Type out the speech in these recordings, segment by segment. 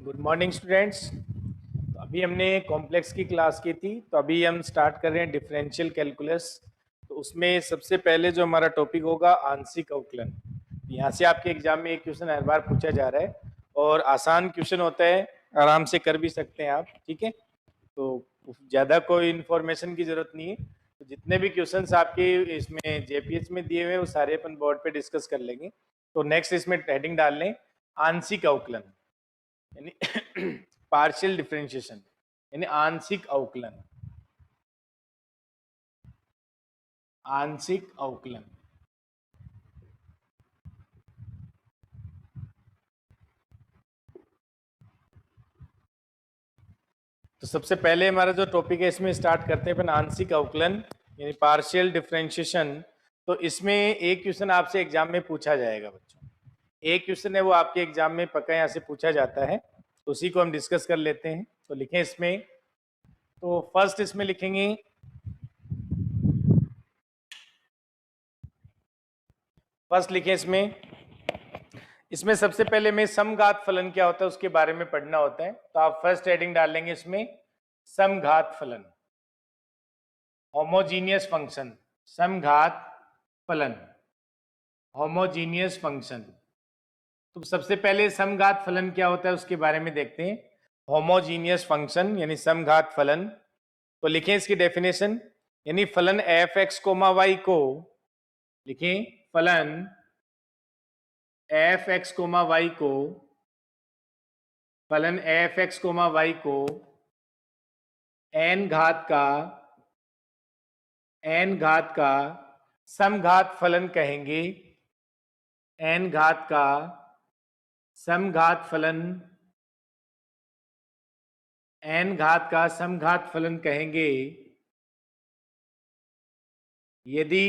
Good morning students. तो अभी हमने कॉम्प्लेक्स की क्लास की थी, तो अभी हम स्टार्ट कर रहे हैं डिफरेंशियल कैलकुलस। तो उसमें सबसे पहले जो हमारा टॉपिक होगा आंशिक अवकलन। यहाँ से आपके एग्जाम में एक क्वेश्चन हर बार पूछा जा रहा है और आसान क्वेश्चन होता है, आराम से कर भी सकते हैं आप। ठीक है, तो ज़्यादा कोई इन्फॉर्मेशन की जरूरत नहीं है। तो जितने भी क्वेश्चंस आपके इसमें जेपीएच में दिए हुए हैं वो सारे अपन बोर्ड पे डिस्कस कर लेंगे। तो नेक्स्ट इसमें हेडिंग डाल लें आंशिक अवकलन, यानी पार्शियल डिफरेंशिएशन, यानी आंशिक अवकलन। आंशिक अवकलन तो सबसे पहले हमारा जो टॉपिक है इसमें स्टार्ट करते हैं अपन आंशिक अवकलन यानी पार्शियल डिफरेंशिएशन। तो इसमें एक क्वेश्चन आपसे एग्जाम में पूछा जाएगा बच्चों। एक क्वेश्चन है वो आपके एग्जाम में पक्का यहाँ से पूछा जाता है, तो उसी को हम डिस्कस कर लेते हैं। तो लिखें इसमें, तो फर्स्ट इसमें लिखेंगे, फर्स्ट लिखें इसमें, इसमें सबसे पहले में समघात फलन क्या होता है उसके बारे में पढ़ना होता है। तो आप फर्स्ट हेडिंग डाल लेंगे इसमें समघात फलन, होमोजीनियस फंक्शन, समघात फलन, होमोजीनियस फंक्शन। तो सबसे पहले समघात फलन क्या होता है उसके बारे में देखते हैं। होमोजीनियस फंक्शन यानी समघात फलन, तो लिखें इसकी डेफिनेशन, यानी फलन एफ एक्स कोमा वाई को लिखें, फलन एफ एक्स कोमा वाई को, फलन एफ एक्स कोमा वाई को एन घात का समघात फलन कहेंगे। एन घात का समघात फलन, एन घात का समघात फलन कहेंगे यदि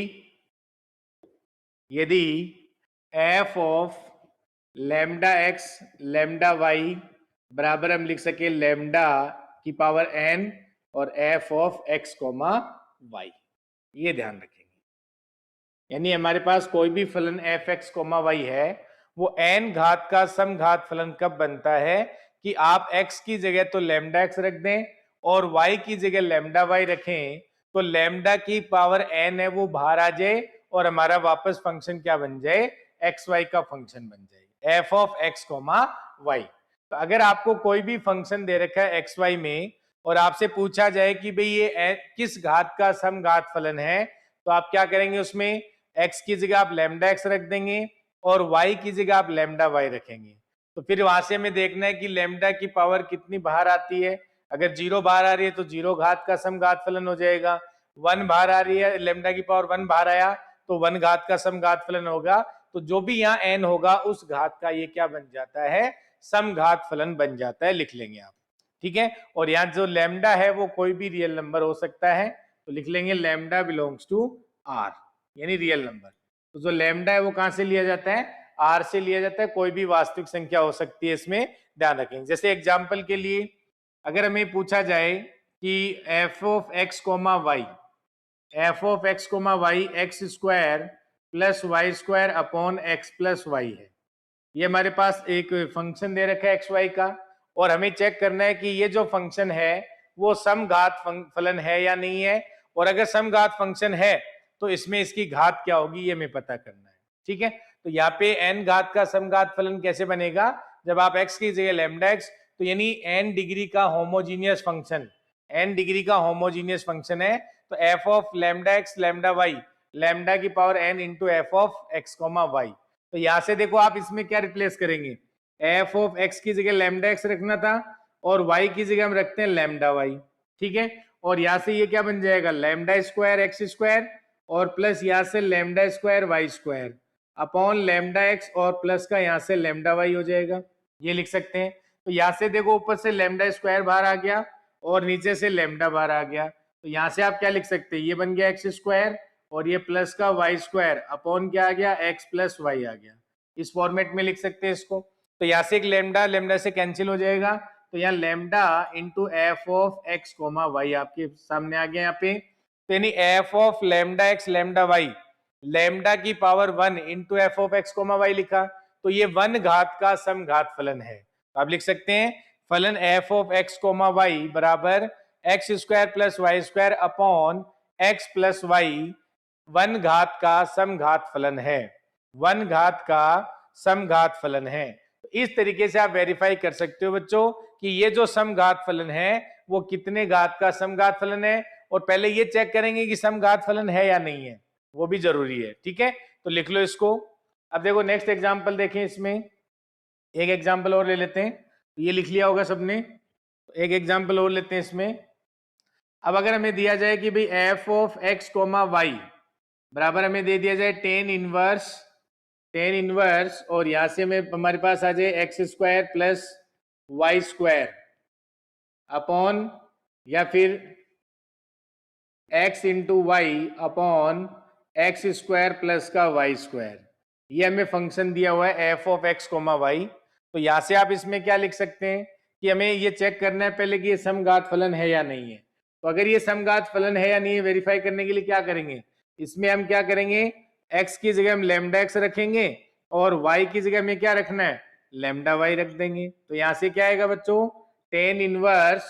यदि f of lambda x lambda y बराबर हम लिख सके लैम्डा की पावर एन और f of x comma y, ये ध्यान रखेंगे। यानी हमारे पास कोई भी फलन एफ एक्स कोमा वाई है वो एन घात का समघात फलन कब बनता है कि आप x की जगह तो लैम्डा एक्स रख दें और y की जगह लैम्डा वाई रखें, तो लैम्डा की पावर n है वो बाहर आ जाए और हमारा वापस फंक्शन क्या बन जाए, एक्स वाई का फंक्शन बन जाए, f of x comma Y. तो अगर आपको कोई भी फंक्शन दे रखा है एक्स वाई में और आपसे पूछा जाए कि भाई ये किस घात का समघात फलन है, तो आप क्या करेंगे, उसमें x की जगह आप लैम्डा एक्स रख देंगे और y की जगह आप लैम्डा वाई रखेंगे। तो फिर वहां से हमें देखना है कि लैम्डा की पावर कितनी बाहर आती है। अगर 0 बाहर आ रही है तो 0 घात का समघात फलन हो जाएगा। 1 बाहर आ रही है, लैम्डा की पावर 1 बाहर आया तो 1 घात का समघात फलन होगा। तो जो भी यहाँ n होगा उस घात का ये क्या बन जाता है, समघात फलन बन जाता है, लिख लेंगे आप। ठीक है, और यहाँ जो लैम्डा है वो कोई भी रियल नंबर हो सकता है, तो लिख लेंगे लैम्डा बिलोंग्स टू आर, यानी रियल नंबर। तो जो लैम्डा है वो कहां से लिया जाता है, आर से लिया जाता है। कोई भी वास्तविक संख्या हो सकती है, इसमें ध्यान रखेंगे। जैसे एग्जांपल के लिए अगर हमें पूछा जाए कि F of x comma y, f of x comma y x square plus Y square upon x plus y है। ये हमारे पास एक फंक्शन दे रखा है एक्स वाई का, और हमें चेक करना है कि ये जो फंक्शन है वो समघात फलन है या नहीं है। और अगर समघात फंक्शन है तो इसमें इसकी घात क्या होगी ये हमें पता करना है। ठीक है, तो यहाँ पे n घात का समघात फलन कैसे बनेगा, जब आप x की जगह लैम्डा x, तो यानी n डिग्री का होमोजीनियस फंक्शन, n डिग्री का होमोजीनियस फंक्शन है, तो f of lambda x lambda y, lambda की power n into F of x comma Y. तो यहां से देखो आप इसमें क्या रिप्लेस करेंगे, एफ ऑफ एक्स की जगह लैम्डा एक्स रखना था और वाई की जगह हम रखते हैं लैम्डा वाई। ठीक है, और यहां से ये क्या बन जाएगा, लैम्डा स्क्वायर एक्स स्क्वायर और प्लस यहां से lambda square Y square upon lambda x और प्लस का यहां से लैम्डा वाई हो जाएगा, ये लिख सकते हैं। तो यहां से देखो ऊपर से लैम्डा स्क्वायर बाहर आ गया और नीचे से लैम्डा बाहर आ गया, तो यहां से आप क्या लिख सकते हैं, ये बन गया एक्स स्क्वायर और ये प्लस का वाई स्क्वायर अपॉन क्या आ गया, एक्स प्लस वाई आ गया। इस फॉर्मेट में लिख सकते हैं इसको। तो यहाँ से एक लैम्डा लैम्डा से कैंसिल हो जाएगा, तो यहाँ lambda into F of x comma Y आपके सामने आ गया यहाँ पे। तो यानी F of lambda x lambda Y, lambda की power 1 into F of x comma Y लिखा, तो ये 1 घात का समघात फलन है। तो आप लिख सकते हैं फलन F of x comma Y बराबर X square plus Y square upon x plus Y one घात का समघात फलन है, वन घात का समघात फलन है। तो इस तरीके से आप वेरीफाई कर सकते हो बच्चों कि ये जो समघात फलन है वो कितने घात का समघात फलन है, और पहले ये चेक करेंगे कि समघात फलन है या नहीं है, वो भी जरूरी है। ठीक है, तो लिख लो इसको। अब देखो नेक्स्ट एग्जांपल देखें, इसमें एक एग्जांपल और ले लेते हैं। ये लिख लिया होगा सबने, एक एग्जांपल और लेते हैं इसमें। अब अगर हमें दिया जाए कि भाई f of x comma Y बराबर हमें दे दिया जाए टेन इनवर्स और यहां से हमें हमारे पास आ जाए x square plus Y square upon या फिर x into y upon x square plus का वाई स्क्वायर। ये हमें फंक्शन दिया हुआ है f of x comma Y. तो यहां से आप इसमें क्या लिख सकते हैं कि हमें ये चेक करना है पहले कि ये समघात फलन है या नहीं है। तो अगर ये समघात फलन है या नहीं है वेरीफाई करने के लिए क्या करेंगे, इसमें हम क्या करेंगे, x की जगह हम लैम्डा x रखेंगे और y की जगह में क्या रखना है, लैम्डा y रख देंगे। तो यहां से क्या आएगा बच्चों, टेन इनवर्स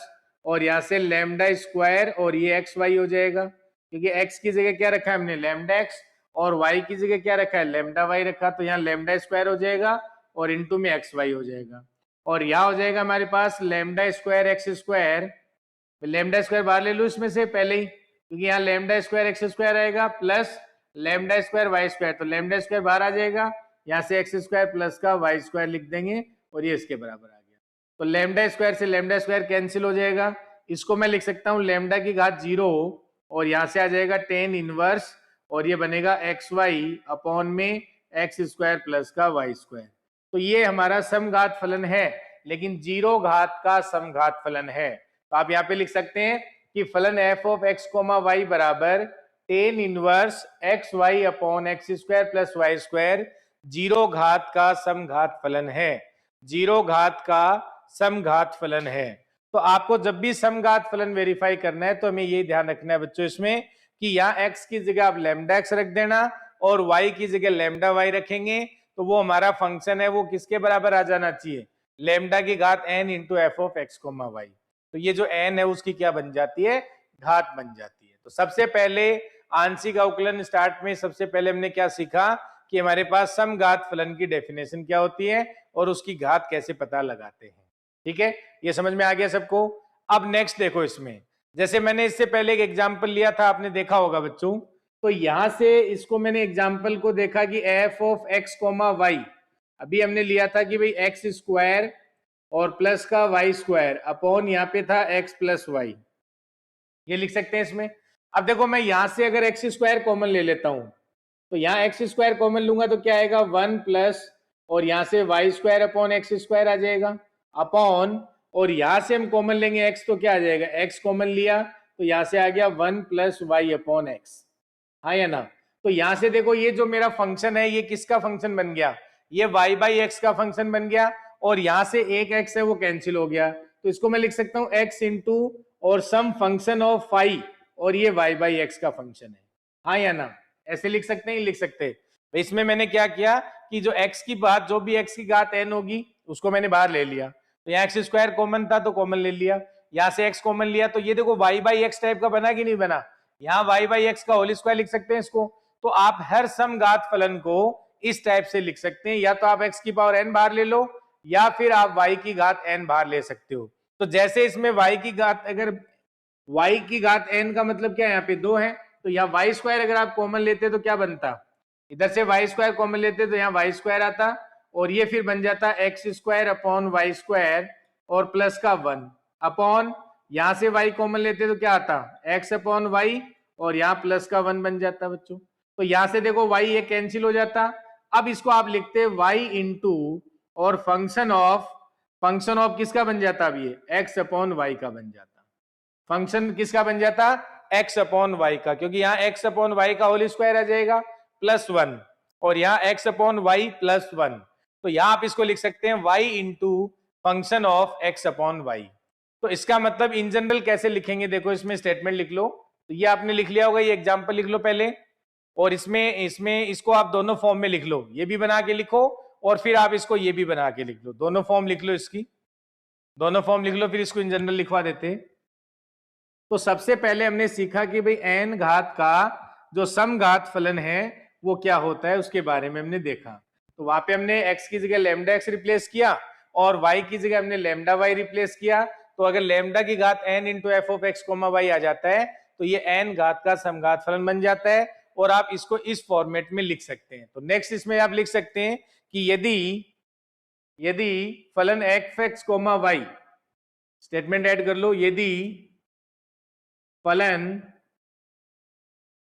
और यहां से लैम्डा स्क्वायर और ये एक्स वाई हो जाएगा, क्योंकि x की जगह क्या रखा है हमने लैम्डा x और y की जगह क्या रखा है लैम्डा y रखा। तो यहाँ लैम्डा स्क्वायर हो जाएगा और इनटू में एक्स वाई हो जाएगा, और यहाँ हो जाएगा हमारे पास lambda square x square, lambda square बाहर ले लो इसमें से पहले ही, क्योंकि यहाँ लैम्डा स्क्वायर एक्स स्क्वायर आएगा plus lambda square Y square, तो लैम्डा स्क्वायर बाहर आ जाएगा, यहाँ से एक्स स्क्वायर प्लस का वाई स्क्वायर लिख देंगे और ये इसके बराबर आ गया। तो लैम्डा स्क्वायर से लैम्डा स्क्वायर कैंसिल हो जाएगा, इसको मैं लिख सकता हूँ लैम्डा की घात 0 और यहाँ से आ जाएगा टेन इनवर्स और ये बनेगा एक्स वाई अपॉन में एक्स स्क्वायर प्लस का वाई स्क्वायर। तो ये हमारा समघात फलन है, लेकिन 0 घात का समघात फलन है। तो आप यहाँ पे लिख सकते हैं कि फलन F of x comma Y बराबर tan inverse X Y upon x square plus Y square 0 घात का समघात फलन है, 0 घात का समघात फलन है। तो आपको जब भी समघात फलन वेरीफाई करना है तो हमें ये ध्यान रखना है बच्चों इसमें कि यहाँ x की जगह आप लैम्डा x रख देना और y की जगह लैम्डा y रखेंगे, तो वो हमारा फंक्शन है वो किसके बराबर आ जाना चाहिए, लैम्डा की घात n into F of x comma Y. तो ये जो n है उसकी क्या बन जाती है, घात बन जाती है। तो सबसे पहले आंशिक अवकलन स्टार्ट में सबसे पहले हमने क्या सीखा कि हमारे पास समघात फलन की डेफिनेशन क्या होती है और उसकी घात कैसे पता लगाते हैं। ठीक है, ये समझ में आ गया सबको। अब नेक्स्ट देखो, इसमें जैसे मैंने इससे पहले एक एग्जांपल लिया था, आपने देखा होगा बच्चों, तो यहां से इसको मैंने एग्जांपल को देखा कि F of x comma y, अभी हमने लिया था कि भाई एक्स स्क्वायर और प्लस का वाई स्क्वायर अपॉन यहाँ पे था एक्स प्लस वाई, ये लिख सकते हैं इसमें। अब देखो मैं यहां से अगर एक्स स्क्वायर कॉमन ले लेता हूं तो यहाँ एक्स स्क्वायर कॉमन लूंगा तो क्या आएगा 1 प्लस और यहाँ से Y square upon x square आ जाएगा अपॉन, और यहां से हम कॉमन लेंगे x तो क्या आ जाएगा, x कॉमन लिया तो यहां से आ गया 1 प्लस वाई अपॉन एक्स, हाँ या ना। तो यहां से देखो ये जो मेरा फंक्शन है ये किसका फंक्शन बन गया, ये y बाई एक्स का फंक्शन बन गया, और यहां से एक x है वो कैंसिल हो गया, तो इसको मैं लिख सकता हूँ x इंटू और सम फंक्शन ऑफ फाई, और ये y बाई एक्स का फंक्शन है, हाँ या ना। ऐसे लिख सकते हैं, लिख सकते हैं। तो इसमें मैंने क्या किया कि जो x की बात, जो भी x की घात n होगी उसको मैंने बाहर ले लिया, तो यहाँ एक्स स्क्वायर कॉमन था तो कॉमन ले लिया, यहाँ से x कॉमन लिया, तो ये देखो y बाई एक्स टाइप का बना कि नहीं बना, यहाँ y बाई एक्स का होल स्क्वायर लिख सकते हैं इसको। तो आप हर समघात फलन को इस टाइप से लिख सकते हैं, या तो आप x की पावर n बाहर ले लो या फिर आप y की घात n बाहर ले सकते हो। तो जैसे इसमें y की घात, अगर y की घात n का मतलब क्या है, यहाँ पे 2 है, तो यहाँ वाई स्क्वायर अगर आप कॉमन लेते तो क्या बनता, इधर से वाई स्क्वायर कॉमन लेते तो यहाँ वाई स्क्वायर आता और ये फिर बन जाता x square upon y square और प्लस का 1 अपॉन, यहां से y कॉमन लेते तो क्या आता x अपॉन वाई और यहाँ प्लस का 1 बन जाता बच्चों। तो यहां से देखो y ये कैंसिल हो जाता। अब इसको आप लिखते y इंटू और फंक्शन ऑफ किसका बन जाता, अब ये x अपॉन वाई का बन जाता, फंक्शन किसका बन जाता, x अपॉन वाई का, क्योंकि यहाँ x अपॉन वाई का होल स्क्वायर आ जाएगा प्लस 1 और यहाँ x अपॉन वाई प्लस 1। तो यहाँ आप इसको लिख सकते हैं y into function of x upon y. तो इसका मतलब इन जनरल कैसे लिखेंगे, देखो इसमें स्टेटमेंट लिख लो, तो ये आपने लिख लिया होगा, ये एग्जांपल लिख लो पहले, और इसमें इसको आप दोनों फॉर्म में लिख लो, ये भी बना के लिखो और फिर आप इसको ये भी बना के लिख लो, दोनों फॉर्म लिख लो, इसकी दोनों फॉर्म लिख लो, फिर इसको इन जनरल लिखवा देते। तो सबसे पहले हमने सीखा कि भाई n घात का जो समघात फलन है वो क्या होता है, उसके बारे में हमने देखा। तो वहां पे हमने x की जगह लैम्डा x रिप्लेस किया और y की जगह हमने लैम्डा y रिप्लेस किया। तो अगर लैम्डा की घात n into F of x comma Y आ जाता है तो ये n घात का समघात फलन बन जाता है और आप इसको इस फॉर्मेट में लिख सकते हैं। तो नेक्स्ट इसमें आप लिख सकते हैं कि यदि फलन f x comma y, statement add कर लो, यदि फलन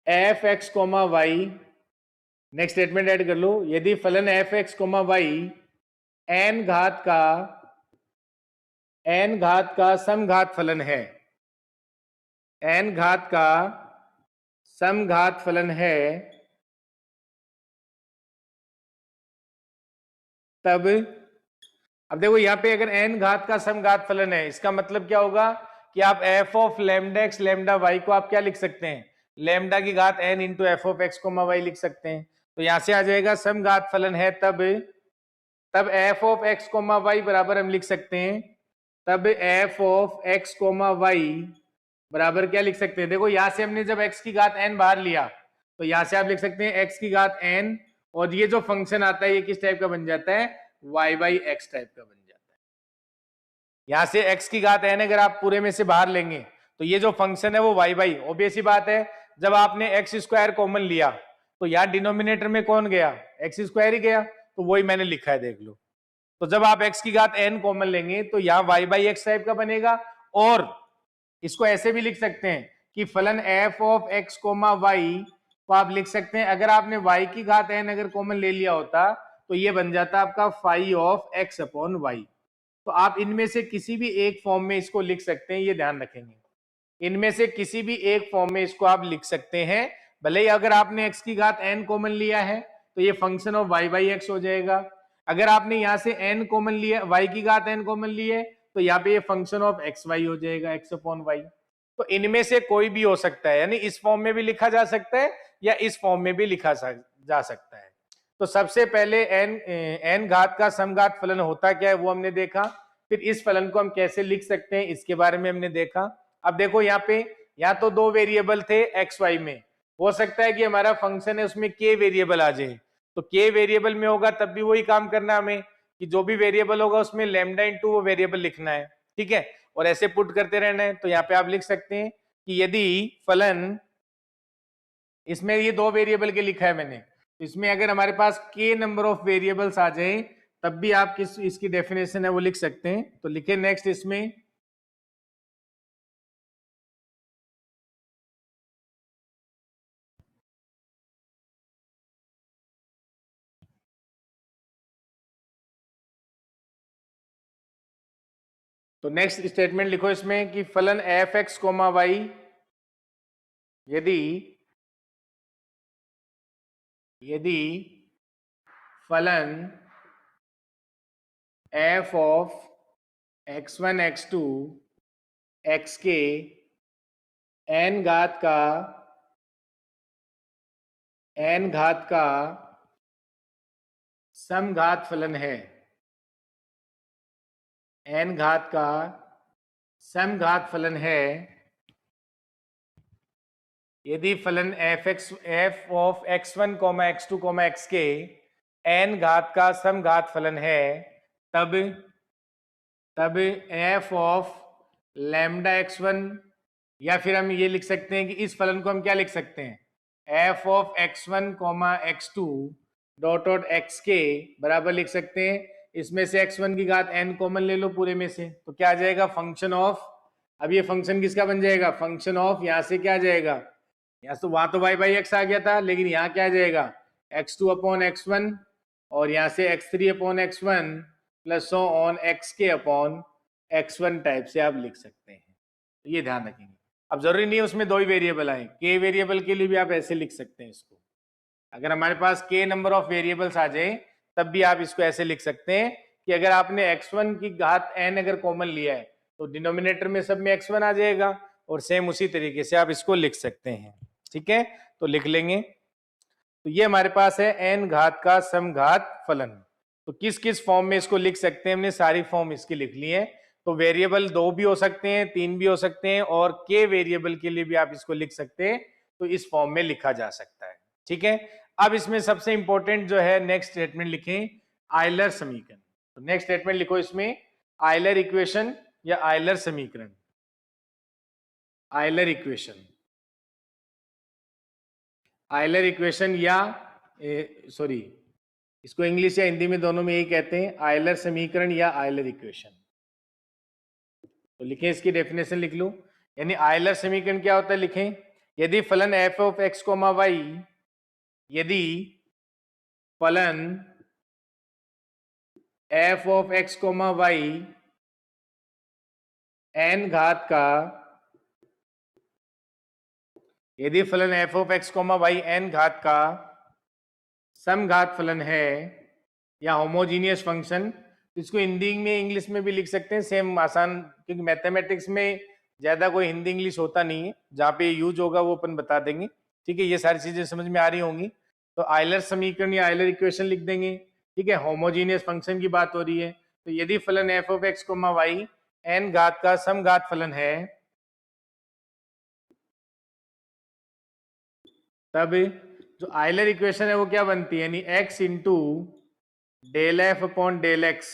f x comma y, next statement add कर लो, यदि फलन f x comma y n घात का समघात फलन है, n घात का समघात फलन है, तब अब देखो यहां पे अगर n घात का समघात फलन है, इसका मतलब क्या होगा कि आप f of lambda x lambda y को आप क्या लिख सकते हैं, लैम्डा की घात n into F of x comma y लिख सकते हैं। तो यहां से आ जाएगा समघात फलन है तब f of x comma Y बराबर हम लिख सकते हैं, तब f of x comma Y बराबर क्या लिख सकते हैं, देखो यहां से हमने जब x की घात n बाहर लिया तो यहां से आप लिख सकते हैं x की घात n, और ये जो फंक्शन आता है ये किस टाइप का बन जाता है, y बाई एक्स टाइप का बन जाता है। यहां से x की घात n अगर आप पूरे में से बाहर लेंगे तो ये जो फंक्शन है वो y बाई, ऑब्वियस सी बात है, जब आपने एक्स स्क्वायर कॉमन लिया तो यहाँ डिनोमिनेटर में कौन गया, एक्स स्क्वायर ही गया, तो वही मैंने लिखा है, देख लो। तो जब आप x की घात n कॉमन लेंगे तो यहाँ y बाई एक्स टाइप का बनेगा, और इसको ऐसे भी लिख सकते हैं कि फलन f of x comma y को आप लिख सकते हैं, अगर आपने y की घात n अगर कॉमन ले लिया होता तो ये बन जाता आपका phi of x upon y. तो आप इनमें से किसी भी एक फॉर्म में इसको लिख सकते हैं, ये ध्यान रखेंगे, इनमें से किसी भी एक फॉर्म में इसको आप लिख सकते हैं। भले ही अगर आपने x की घात n कॉमन लिया है तो ये function of y by x हो जाएगा, अगर आपने यहां से n कॉमन लिया, y की घात n कॉमन ली है तो यहाँ पे ये फंक्शन ऑफ एक्स वाई हो जाएगा, x अपॉन वाई। तो इनमें से कोई भी हो सकता है, यानी इस फॉर्म में भी लिखा जा सकता है या इस फॉर्म में भी लिखा जा सकता है। तो सबसे पहले n घात का समघात फलन होता क्या है वो हमने देखा, फिर इस फलन को हम कैसे लिख सकते हैं इसके बारे में हमने देखा। अब देखो यहाँ पे, यहाँ तो दो वेरिएबल थे एक्स वाई में, हो सकता है कि हमारा फंक्शन है उसमें के वेरिएबल आ जाए, तो के वेरिएबल में होगा तब भी वही काम करना है हमें कि जो भी वेरिएबल होगा उसमें लैम्डा इंटू वो वेरिएबल लिखना है, ठीक है, और ऐसे पुट करते रहना है। तो यहाँ पे आप लिख सकते हैं कि यदि फलन, इसमें ये दो वेरिएबल के लिखा है मैंने, इसमें अगर हमारे पास के नंबर ऑफ वेरिएबल्स आ जाए तब भी आप किस इसकी डेफिनेशन है वो लिख सकते हैं। तो लिखे नेक्स्ट इसमें, तो नेक्स्ट स्टेटमेंट लिखो इसमें कि फलन एफ एक्स कोमा वाई यदि फलन F of x1 x2 x के n घात का समघात फलन है, n घात का समघात फलन है, यदि फलन F of x1 x2 x के n घात का समघात फलन है, तब एफ ऑफ लैम्डा x1, या फिर हम ये लिख सकते हैं कि इस फलन को हम क्या लिख सकते हैं, F of x1 x2 dot x के बराबर लिख सकते हैं, इसमें से x1 की घात n कॉमन ले लो पूरे में से, तो क्या आ जाएगा फंक्शन ऑफ, अब ये फंक्शन किसका बन जाएगा, फंक्शन ऑफ, यहां से क्या आ जाएगा, यहाँ तो वहां तो y बाई एक्स आ गया था, लेकिन यहाँ क्या आ जाएगा x2 अपॉन x1, और यहाँ से x3 upon x1 plus so on xk upon x1 type से आप लिख सकते हैं। तो ये ध्यान रखेंगे। अब जरूरी नहीं है उसमें दो ही वेरिएबल आए, के वेरिएबल के लिए भी आप ऐसे लिख सकते हैं इसको, अगर हमारे पास के नंबर ऑफ वेरिएबल्स आ जाए तब भी आप इसको ऐसे लिख सकते हैं कि अगर आपने x1 की घात n अगर कॉमन लिया है तो डिनोमिनेटर में सब में x1 आ जाएगा, और सेम उसी तरीके से आप इसको लिख सकते हैं, ठीक है, तो लिख लेंगे। तो ये हमारे पास है n घात का समघात फलन। तो किस किस फॉर्म में इसको लिख सकते हैं, हमने सारी फॉर्म इसकी लिख ली है। तो वेरिएबल 2 भी हो सकते हैं, 3 भी हो सकते हैं, और के वेरिएबल के लिए भी आप इसको लिख सकते हैं। तो इस फॉर्म में लिखा जा सकता है, ठीक है। अब इसमें सबसे इंपॉर्टेंट जो है नेक्स्ट स्टेटमेंट लिखें, आयलर समीकरण। तो नेक्स्ट स्टेटमेंट लिखो इसमें, आयलर इक्वेशन या आयलर समीकरण, आयलर इक्वेशन, आयलर इक्वेशन या सॉरी, इसको इंग्लिश या हिंदी में दोनों में यही कहते हैं, आयलर समीकरण या आयलर इक्वेशन। तो लिखें, इसकी डेफिनेशन लिख लो। यानी आयलर समीकरण क्या होता है, लिखें, यदि फलन F of x comma y, यदि फलन F of x comma y n घात का, यदि फलन F of x comma y n घात का समघात फलन है या होमोजीनियस फंक्शन, इसको हिंदी में इंग्लिश में भी लिख सकते हैं, सेम आसान, क्योंकि मैथमेटिक्स में ज्यादा कोई हिंदी इंग्लिश होता नहीं है, जहाँ पे यूज होगा वो अपन बता देंगे, ठीक है। ये सारी चीजें समझ में आ रही होंगी। तो आयलर समीकरण या आयलर इक्वेशन लिख देंगे, ठीक है। होमोजीनियस फंक्शन की बात हो रही है, तो यदि फलन F of x comma y n घात का समघात फलन है, तब जो आयलर इक्वेशन है वो क्या बनती है, यानी x into del F upon del x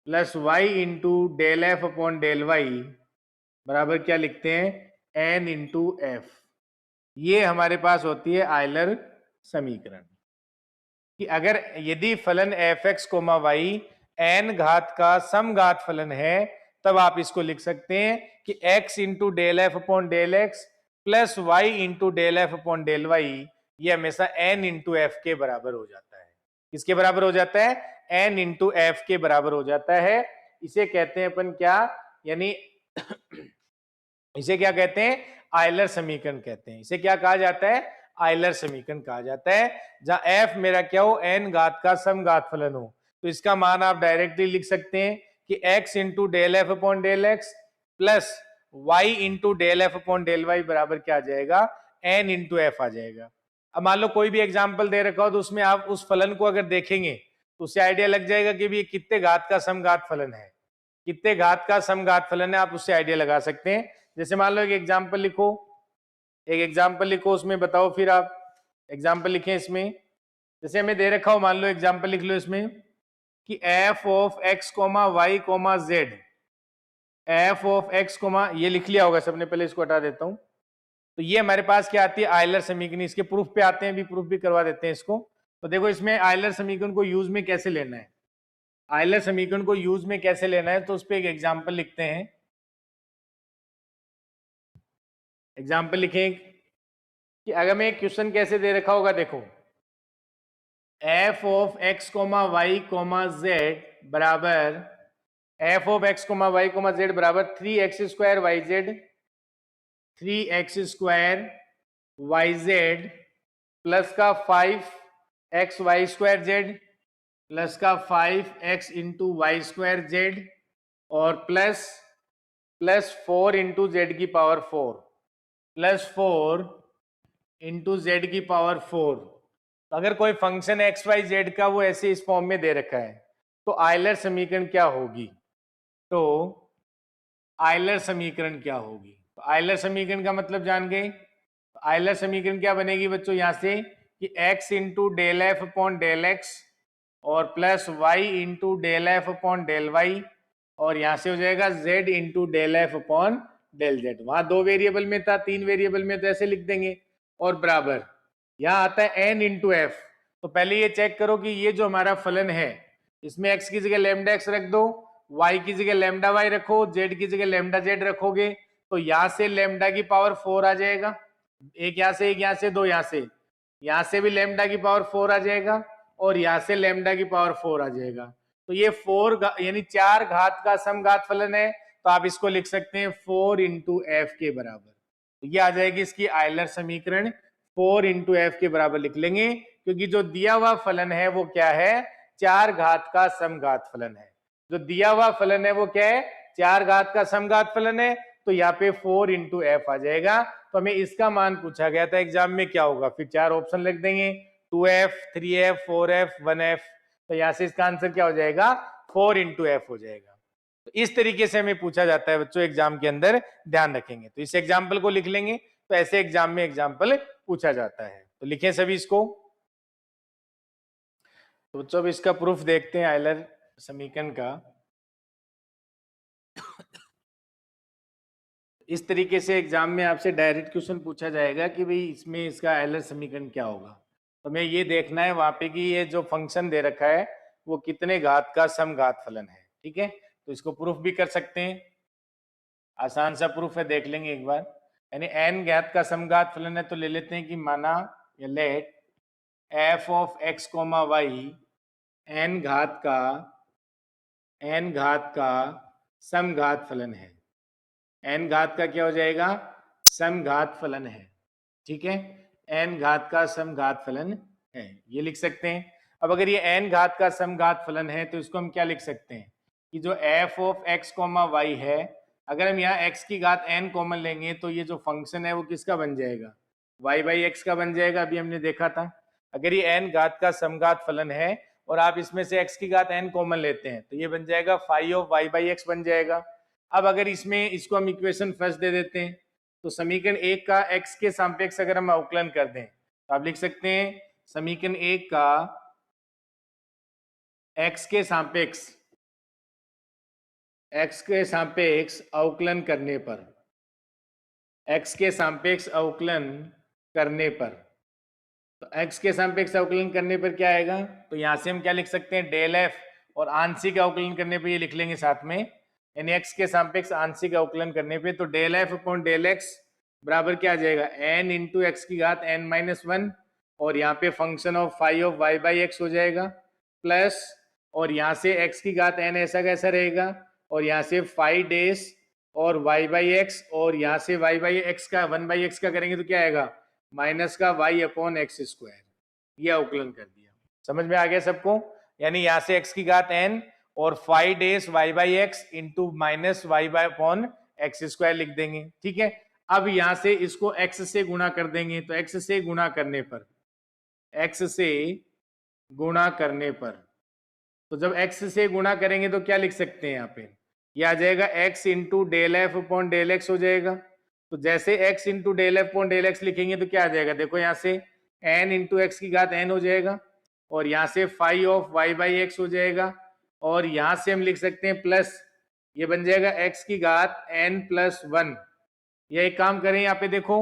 plus Y into del F upon del Y बराबर क्या लिखते हैं, n इंटू एफ। ये हमारे पास होती है आयलर समीकरण, कि अगर यदि फलन f x comma y n घात का समघात फलन है, तब आप इसको लिख सकते हैं कि x into del F upon del x plus Y into del F upon del Y, ये हमेशा n इंटू एफ के बराबर हो जाता है। किसके बराबर हो जाता है, n इंटू एफ के बराबर हो जाता है। इसे कहते हैं अपन क्या, यानी इसे क्या कहते हैं, आयलर समीकरण कहते हैं। इसे क्या कहा जाता है, आयलर समीकरण कहा जाता है। जहां एफ मेरा क्या हो, n घात का समघात फलन हो, तो इसका मान आप डायरेक्टली लिख सकते हैं कि x into del F upon del x plus y into del F upon del Y बराबर क्या आ जाएगा, n इंटू एफ आ जाएगा। अब मान लो कोई भी एग्जाम्पल दे रखा हो, तो उसमें आप उस फलन को अगर देखेंगे तो उससे आइडिया लग जाएगा कि ये कितने घात का समघात फलन है, कितने घात का समघात फलन है, आप उससे आइडिया लगा सकते हैं। जैसे मान लो एक एग्जाम्पल लिखो, एक एग्जाम्पल लिखो, उसमें बताओ, फिर आप एग्जाम्पल लिखें इसमें। जैसे हमें दे रखा हो, मान लो एग्जाम्पल लिख लो इसमें कि F of x comma Y comma z, f of x comma, ये लिख लिया होगा सबने, पहले इसको हटा देता हूं। तो ये हमारे पास क्या आती है, आयलर समीकरण। इसके प्रूफ पे आते हैं, भी प्रूफ भी करवा देते हैं इसको। तो देखो इसमें आयलर समीकरण को यूज में कैसे लेना है, आयलर समीकरण को यूज में कैसे लेना है, तो उस पर एक एग्जाम्पल लिखते हैं। एग्जाम्पल लिखें कि अगर मैं क्वेश्चन कैसे दे रखा होगा, देखो F of x comma Y comma Z बराबर, F of x comma Y comma Z बराबर 3x square Y Z, 3x square Y Z plus का 5x Y square Z plus का 5x into Y square Z और plus 4 into Z की power 4 plus 4 into Z की power 4। तो अगर कोई function x Y Z का वो ऐसे इस फॉर्म में दे रखा है, तो आयलर समीकरण क्या होगी, तो आयलर समीकरण क्या होगी, तो आयलर समीकरण का मतलब जान गए। तो आयलर समीकरण क्या बनेगी बच्चों, यहां से कि x into del F upon del x और plus Y into del F upon del Y, और यहां से हो जाएगा z into del F upon del Z. वहां 2 वेरिएबल में था, 3 वेरिएबल में तो ऐसे लिख देंगे, और बराबर यहाँ आता है n इंटू एफ। तो पहले ये चेक करो कि ये जो हमारा फलन है, इसमें x की जगह लैम्डा x रख दो, y की जगह लैम्डा y रखो, z की जगह लैम्डा z रखोगे, तो यहां से लैम्डा की पावर 4 आ जाएगा, एक यहां से, एक यहां से, दो यहां से भी लैम्डा की पावर 4 आ जाएगा, और यहां से लैम्डा की पावर 4 आ जाएगा। तो ये 4 यानी 4 घात का समघात फलन है, तो आप इसको लिख सकते हैं 4 इंटू एफ के बराबर। तो ये आ जाएगी इसकी आयलर समीकरण, 4 इंटू एफ के बराबर लिख लेंगे, क्योंकि जो दिया हुआ फलन है वो क्या है, 4 घात का समघात फलन है। जो दिया हुआ फलन है वो क्या है, 4 घात का समघात फलन है, तो यहाँ पे 4 इंटू एफ आ जाएगा। तो हमें इसका मान पूछा गया था एग्जाम में, क्या होगा, फिर 4 ऑप्शन लिख देंगे, 2f, 3f, 4f, 1f। तो यहाँ से इसका आंसर क्या हो जाएगा, 4 इंटू एफ हो जाएगा। तो इस तरीके से हमें पूछा जाता है बच्चों एग्जाम के अंदर, ध्यान रखेंगे। तो इस एग्जाम्पल को लिख लेंगे, तो ऐसे एग्जाम में एग्जाम्पल पूछा जाता है। तो लिखें सभी इसको। तो बच्चों अब इसका प्रूफ देखते हैं आयलर समीकरण का। इस तरीके से एग्जाम में आपसे डायरेक्ट क्वेश्चन पूछा जाएगा कि भाई इसमें इसका आयलर समीकरण क्या होगा। तो हमें ये देखना है वहां पे कि ये जो फंक्शन दे रखा है वो कितने घात का समघात फलन है। ठीक है, तो इसको प्रूफ भी कर सकते हैं, आसान सा प्रूफ है, देख लेंगे एक बार। यानी n घात का समघात फलन है, तो ले लेते हैं कि माना या let f of x comma y n घात का समघात फलन है। n घात का क्या हो जाएगा, समघात फलन है। ठीक है, n घात का समघात फलन है, ये लिख सकते हैं। अब अगर ये n घात का समघात फलन है तो इसको हम क्या लिख सकते हैं कि जो f of x comma y है, अगर हम यहाँ x की घात n कॉमन लेंगे तो ये जो फंक्शन है वो किसका बन जाएगा, y बाई एक्स का बन जाएगा। अभी हमने देखा था, अगर ये n घात का समघात फलन है और आप इसमें से x की घात n कॉमन लेते हैं तो ये बन जाएगा phi of y by x बन जाएगा। अब अगर इसमें इसको हम इक्वेशन फर्स्ट दे देते हैं तो समीकरण 1 का x के सापेक्ष अगर हम अवकलन कर दें तो आप लिख सकते हैं समीकरण 1 का x के सापेक्ष अवकलन करने पर, x के सापेक्ष अवकलन करने पर, तो x के सापेक्ष अवकलन करने पर क्या आएगा, तो यहां से हम क्या लिख सकते हैं, डेल f, और आंशिक अवकलन करने पर ये लिख लेंगे साथ में, यानी x के सापेक्ष आंशिक अवकलन करने पे तो del f upon del x बराबर क्या आ जाएगा, n इंटू एक्स की घात n माइनस 1, और यहाँ पे function of phi of y by x हो जाएगा, प्लस और यहाँ से x की घात n ऐसा कैसा रहेगा, और यहाँ से फाई डेस और y बाई एक्स, और यहाँ से y बाई एक्स का 1 बाई एक्स का करेंगे तो क्या आएगा, माइनस का y अपॉन एक्स स्क्वायर। ये अवकलन कर दिया, समझ में आ गया सबको। यानी यहाँ से x की घात n और phi days y by x into minus y by upon x square लिख देंगे। ठीक है, अब यहां से इसको x से गुणा कर देंगे, तो x से गुणा करने पर, तो जब x से गुणा करेंगे तो क्या लिख सकते हैं यहाँ पे, ये आ जाएगा x into del F upon del x हो जाएगा। तो जैसे x into del F upon del x लिखेंगे तो क्या आ जाएगा, देखो यहाँ से n इंटू एक्स की घात n हो जाएगा, और यहाँ से phi of y by x हो जाएगा, और यहां से हम लिख सकते हैं प्लस, ये बन जाएगा x की घात n प्लस 1। ये एक काम करें, यहाँ पे देखो,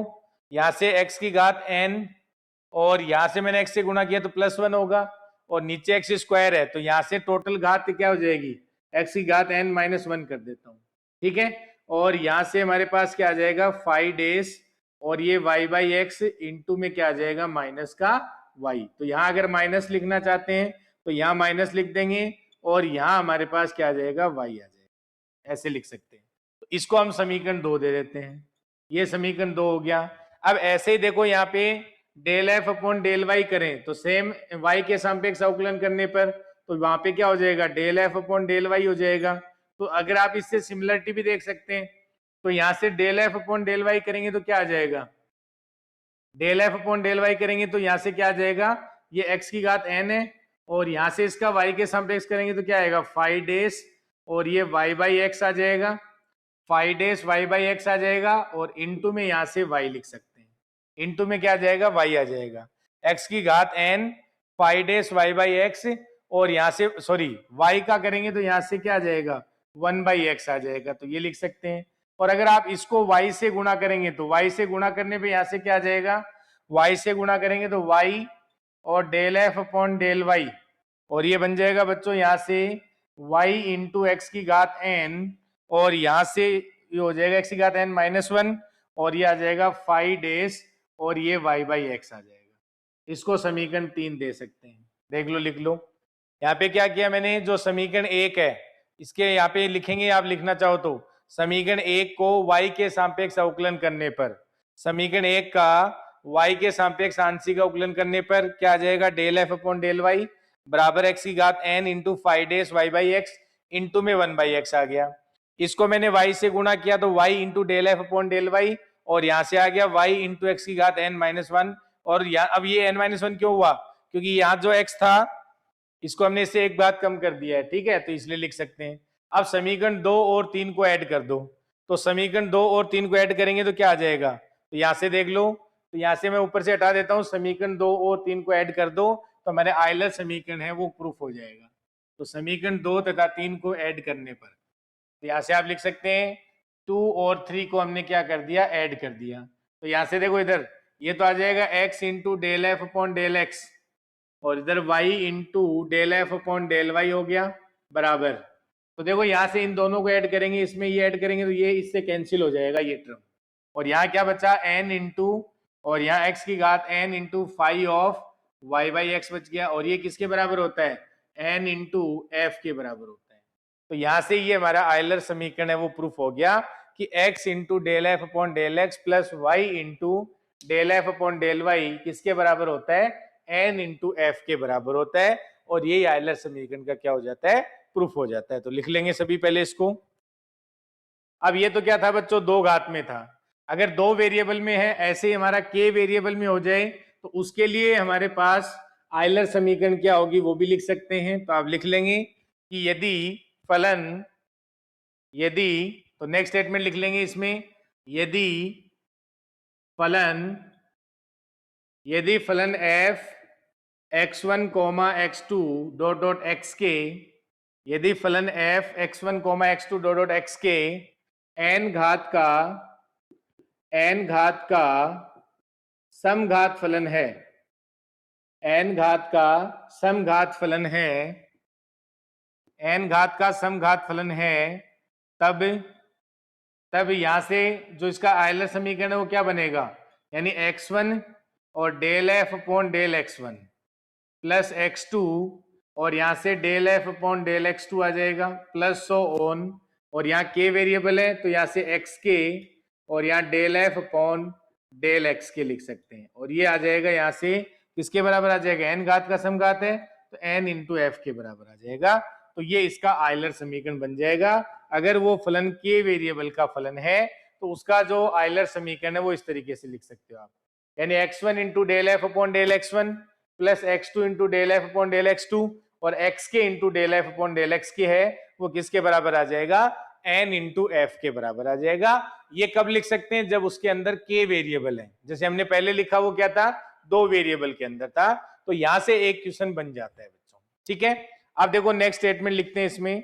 यहाँ से x की घात n और यहाँ से मैंने x से गुणा किया तो प्लस 1 होगा, और नीचे एक्स स्क्वायर है तो यहाँ से टोटल घात क्या हो जाएगी, x की घात n माइनस 1 कर देता हूँ। ठीक है, और यहाँ से हमारे पास क्या आ जाएगा, फाई डेज और ये y बाई एक्स इंटू में क्या आ जाएगा, माइनस का y। तो यहाँ अगर माइनस लिखना चाहते हैं तो यहाँ माइनस लिख देंगे, और यहां हमारे पास क्या आ जाएगा, y आ जाएगा, ऐसे लिख सकते हैं। तो इसको हम समीकरण 2 दे देते हैं, ये समीकरण 2 हो गया। अब ऐसे ही देखो यहाँ पे del f upon del y करें तो सेम y के सापेक्ष अवकलन करने पर तो वहां पे क्या हो जाएगा, del f upon del y हो जाएगा। तो अगर आप इससे सिमिलरिटी भी देख सकते हैं तो यहाँ से del f upon del y करेंगे तो क्या आ जाएगा, del f upon del y करेंगे तो यहाँ से क्या आ जाएगा, ये x की घात n है, और यहां से इसका y के सापेक्ष करेंगे तो क्या आएगा, फाई डेस और ये y बाई एक्स आ जाएगा, phi days y by X आ जाएगा, और इनटू में यहां से y लिख सकते हैं, इनटू में क्या आ जाएगा, y आ जाएगा, x की घात n phi days y by x, और यहां से सॉरी y का करेंगे तो यहां से क्या आ जाएगा, 1 बाई एक्स आ जाएगा, तो ये लिख सकते हैं। और अगर आप इसको y से गुणा करेंगे तो y से गुणा करने पे यहां से क्या आ जाएगा, y से गुणा करेंगे तो y और del F upon del Y, और ये बन जाएगा बच्चों यहाँ से y इंटू एक्स की घात n, और यहाँ से ये हो जाएगा x की घात n माइनस 1, और ये आ जाएगा फाई डेस और ये y बाई एक्स आ जाएगा। इसको समीकरण 3 दे सकते हैं, देख लो, लिख लो। यहाँ पे क्या किया मैंने, जो समीकरण 1 है इसके यहाँ पे लिखेंगे, आप लिखना चाहो तो समीकरण 1 को y के सापेक्ष अवकलन करने पर, समीकरण 1 का y के सापेक्ष आंशिक अवकलन करने पर क्या आ जाएगा, del F upon del Y बराबर x की घात n into phi days y by x into में 1 बाई एक्स आ गया। इसको मैंने y से गुणा किया तो y into del F upon del Y, और यहाँ से आ गया y इंटू एक्स की घात n माइनस 1, और अब ये n माइनस 1 क्यों हुआ, क्योंकि यहाँ जो x था इसको हमने इससे एक बात कम कर दिया है, ठीक है, तो इसलिए लिख सकते हैं। अब समीकरण 2 और 3 को ऐड कर दो, तो समीकरण 2 और 3 को ऐड करेंगे तो क्या आ जाएगा, तो यहां से देख लो, तो यहां से मैं ऊपर से हटा देता हूं, समीकरण 2 और 3 को ऐड कर दो तो हमारे आयलर समीकरण है वो प्रूफ हो जाएगा। तो समीकरण 2 तथा 3 को ऐड करने पर, तो यहां से आप लिख सकते हैं 2 और 3 को हमने क्या कर दिया, ऐड कर दिया। तो यहां से देखो इधर ये तो आ जाएगा x into del F upon del x, और इधर y into del F upon del Y हो गया बराबर। तो देखो यहां से इन दोनों को ऐड करेंगे, इसमें ये ऐड करेंगे तो ये इससे कैंसिल हो जाएगा ये टर्म, और यहाँ क्या बचा n इंटू, और यहाँ x की घात n into five of y by x बच गया, और ये किसके बराबर होता है, n इंटू एफ के बराबर होता है। तो यहाँ से ये हमारा आयलर समीकरण है वो प्रूफ हो गया कि x into del F upon del x plus Y into del F upon del y किसके बराबर होता है, n इंटू एफ के बराबर होता है, और ये आयलर समीकरण का क्या हो जाता है, प्रूफ हो जाता है। तो लिख लेंगे सभी पहले इसको। अब ये तो क्या था बच्चों, दो घात में था, अगर दो वेरिएबल में है, ऐसे ही हमारा k वेरिएबल में हो जाए तो उसके लिए हमारे पास आयलर समीकरण क्या होगी वो भी लिख सकते हैं। तो आप लिख लेंगे कि यदि फलन, यदि, तो नेक्स्ट स्टेटमेंट लिख लेंगे इसमें, यदि फलन f x1 x2 dot dot xk, यदि फलन f x1 x2 dot dot xk n घात का समघात फलन है, n घात का समघात फलन है, n घात का समघात फलन है, तब यहां से जो इसका आयलर समीकरण है वो क्या बनेगा, यानी x1 और del F upon del x1 plus x2, और यहां से del F upon del x2 आ जाएगा प्लस सो ऑन, और यहाँ k वेरिएबल है तो यहाँ से xk, और यहाँ del F upon del x के लिख सकते हैं, और ये आ जाएगा यहाँ से किसके बराबर आ जाएगा, n घात का समघात है तो n इंटू एफ के बराबर आ जाएगा। तो ये इसका आयलर समीकरण बन जाएगा। अगर वो फलन के वेरिएबल का फलन है तो उसका जो आयलर समीकरण है वो इस तरीके से लिख सकते हो आप, यानी x1 into del F upon del x1 plus x2 into del F upon del x2, और xk into del F upon del xk है वो किसके बराबर आ जाएगा, n इंटू एफ के बराबर आ जाएगा। ये कब लिख सकते हैं, जब उसके अंदर k वेरिएबल है, जैसे हमने पहले लिखा वो क्या था, दो वेरिएबल के अंदर था, तो यहां से एक क्वेश्चन बन जाता है बच्चों, ठीक है। अब देखो नेक्स्ट स्टेटमेंट लिखते हैं इसमें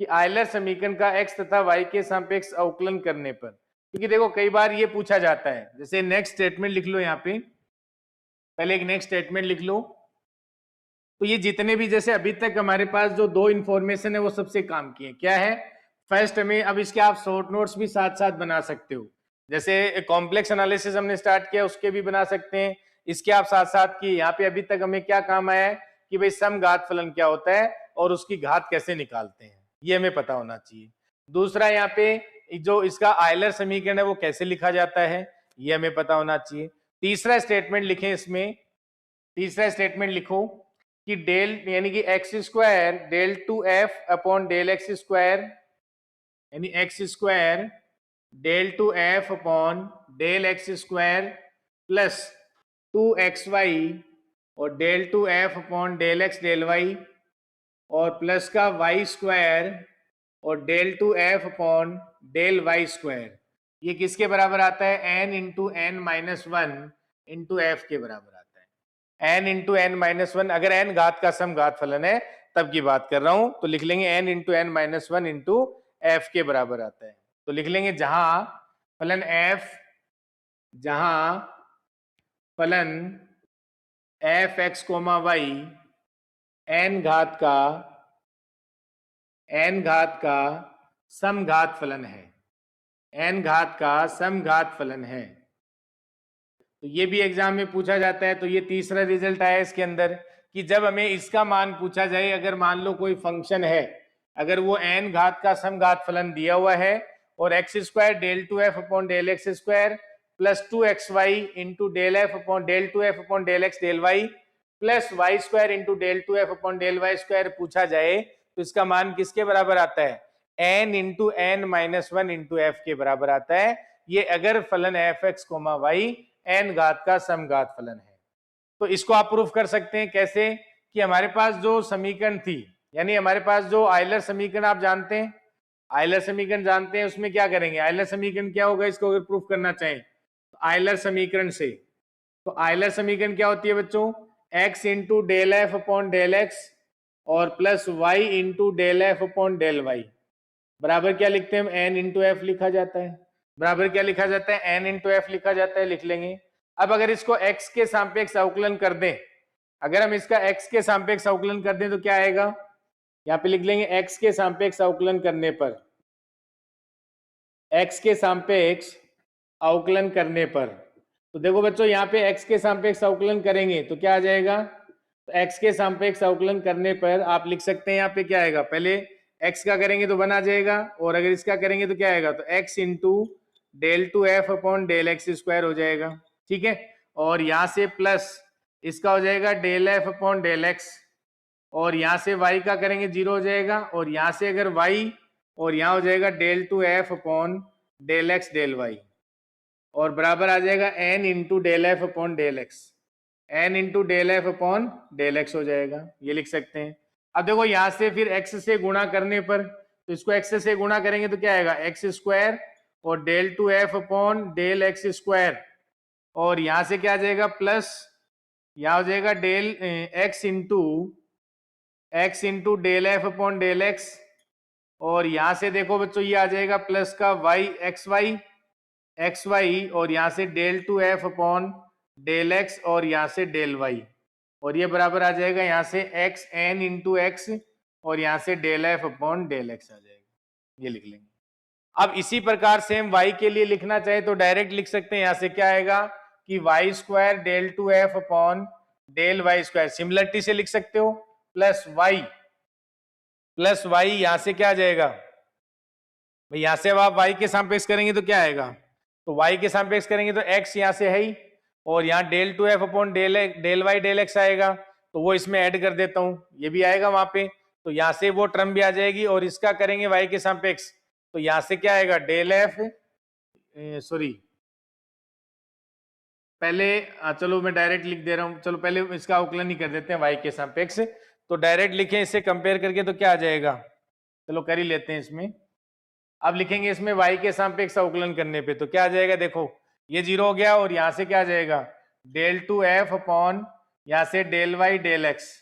कि आयलर समीकरण का x तथा y के सापेक्ष अवकलन करने पर, क्योंकि देखो कई बार ये पूछा जाता है, जैसे नेक्स्ट स्टेटमेंट लिख लो, यहाँ पे पहले एक नेक्स्ट स्टेटमेंट लिख लो। तो ये जितने भी जैसे अभी तक हमारे पास जो दो इंफॉर्मेशन है वो सबसे काम की है, क्या है, फर्स्ट हमें, अब इसके आप शॉर्ट नोट्स भी साथ साथ बना सकते हो, जैसे कॉम्प्लेक्स एनालिसिस हमने स्टार्ट किया उसके भी बना सकते हैं, इसके आप साथ साथ की यहाँ पे अभी तक हमें क्या काम आया है कि भाई समघात फलन क्या होता है और उसकी घात कैसे निकालते हैं, ये हमें पता होना चाहिए। दूसरा यहाँ पे जो इसका आयलर समीकरण है वो कैसे लिखा जाता है ये हमें पता होना चाहिए। तीसरा स्टेटमेंट लिखें, इसमें तीसरा स्टेटमेंट लिखो कि डेल यानी कि X square del two F upon del x square, यानी X square del two F upon del x square plus 2xy और del two F upon del x del Y, और प्लस का Y square और del two F upon del Y square, ये किसके बराबर आता है, n into N minus one into F के बराबर आता है, n into N minus one, अगर n घात का समघात फलन है तब की बात कर रहा हूं, तो लिख लेंगे n into N minus one into F के बराबर आता है। तो लिख लेंगे जहां फलन f x comma y n घात का समघात फलन है, n घात का समघात फलन है। तो ये भी एग्जाम में पूछा जाता है। तो ये तीसरा रिजल्ट आया इसके अंदर कि जब हमें इसका मान पूछा जाए, अगर मान लो कोई फंक्शन है, अगर वो n घात का समघात फलन दिया हुआ है और x square del two F upon del x square plus 2xy into del F upon del two F upon del x del Y plus Y square into del two F upon del Y square पूछा जाए, तो इसका मान किसके बराबर आता है, n into N minus one into F के बराबर आता है। ये अगर फलन f x comma y n घात का समघात फलन है। तो इसको आप प्रूफ कर सकते हैं कैसे, कि हमारे पास जो समीकरण थी, यानी हमारे पास जो आयलर समीकरण आप जानते हैं, आयलर समीकरण जानते हैं, उसमें क्या करेंगे, आयलर समीकरण क्या होगा, इसको अगर प्रूफ करना चाहें तो आयलर समीकरण से, तो आयलर समीकरण क्या होती है बच्चों, x into del F upon del x और plus Y into del F upon del Y बराबर क्या लिखते हैं हम, n इंटू एफ लिखा जाता है, बराबर क्या लिखा जाता है, n इंटू एफ लिखा जाता है, लिख लेंगे। अब अगर इसको x के सापेक्ष अवकलन कर दें, अगर हम इसका x के सापेक्ष अवकलन कर दें तो क्या आएगा, यहाँ पे लिख लेंगे x के सापेक्ष अवकलन करने पर, x के सापेक्ष अवकलन करने पर, तो देखो बच्चों यहाँ पे x के सापेक्ष अवकलन करेंगे तो क्या आ जाएगा, तो x के सापेक्ष अवकलन करने पर आप लिख सकते हैं यहाँ पे क्या आएगा, पहले x का करेंगे तो 1 आ जाएगा, और अगर इसका करेंगे तो क्या आएगा, तो x into del two F upon del x square हो जाएगा, ठीक है, और यहाँ से प्लस इसका हो जाएगा del F upon del x, और यहाँ से y का करेंगे 0 हो जाएगा, और यहाँ से अगर y, और यहाँ हो जाएगा del two F upon del x del Y, और बराबर आ जाएगा n into del F upon del X, n into del F upon del x हो जाएगा, ये लिख सकते हैं। अब देखो यहाँ से फिर x से गुणा करने पर, तो इसको x से गुणा करेंगे तो क्या आएगा, एक्स स्क्वायर और del two F upon del x square, और यहाँ से क्या आ जाएगा प्लस, यहाँ हो जाएगा del X into del F upon del x, और यहाँ से देखो बच्चों ये आ जाएगा प्लस का वाई एक्स वाई, और यहाँ से del two F upon del x, और यहाँ से डेल वाई, और ये बराबर आ जाएगा यहाँ से एक्स एन इंटू एक्स, और यहाँ से del F upon del X आ जाएगा, ये लिख लेंगे। अब इसी प्रकार से हम y के लिए लिखना चाहे तो डायरेक्ट लिख सकते हैं, यहाँ से क्या आएगा कि Y square del two F upon del Y square, similarity से लिख सकते हो, प्लस वाई यहाँ से क्या आ जाएगा भाई, यहाँ से अब आप y के सापेक्ष करेंगे तो क्या आएगा, तो y के सापेक्ष करेंगे तो x यहाँ से है ही, और यहाँ del two F upon del Y del X आएगा, तो वो इसमें ऐड कर देता हूँ, ये भी आएगा वहां पे, तो यहाँ से वो टर्म भी आ जाएगी, और इसका करेंगे y के सापेक्ष, तो यहाँ से क्या आएगा डेल एफ, सॉरी पहले चलो मैं डायरेक्ट लिख दे रहा हूँ, चलो पहले इसका अवकलन ही कर देते हैं y के सापेक्ष, तो डायरेक्ट लिखें इससे कंपेयर करके तो क्या आ जाएगा, चलो कर ही लेते हैं इसमें। अब लिखेंगे इसमें y के सापेक्ष अवकलन करने पे तो क्या आ जाएगा, देखो ये 0 हो गया, और यहाँ से क्या आ जाएगा डेल टू एफ अपॉन यहाँ से डेल वाई डेल एक्स,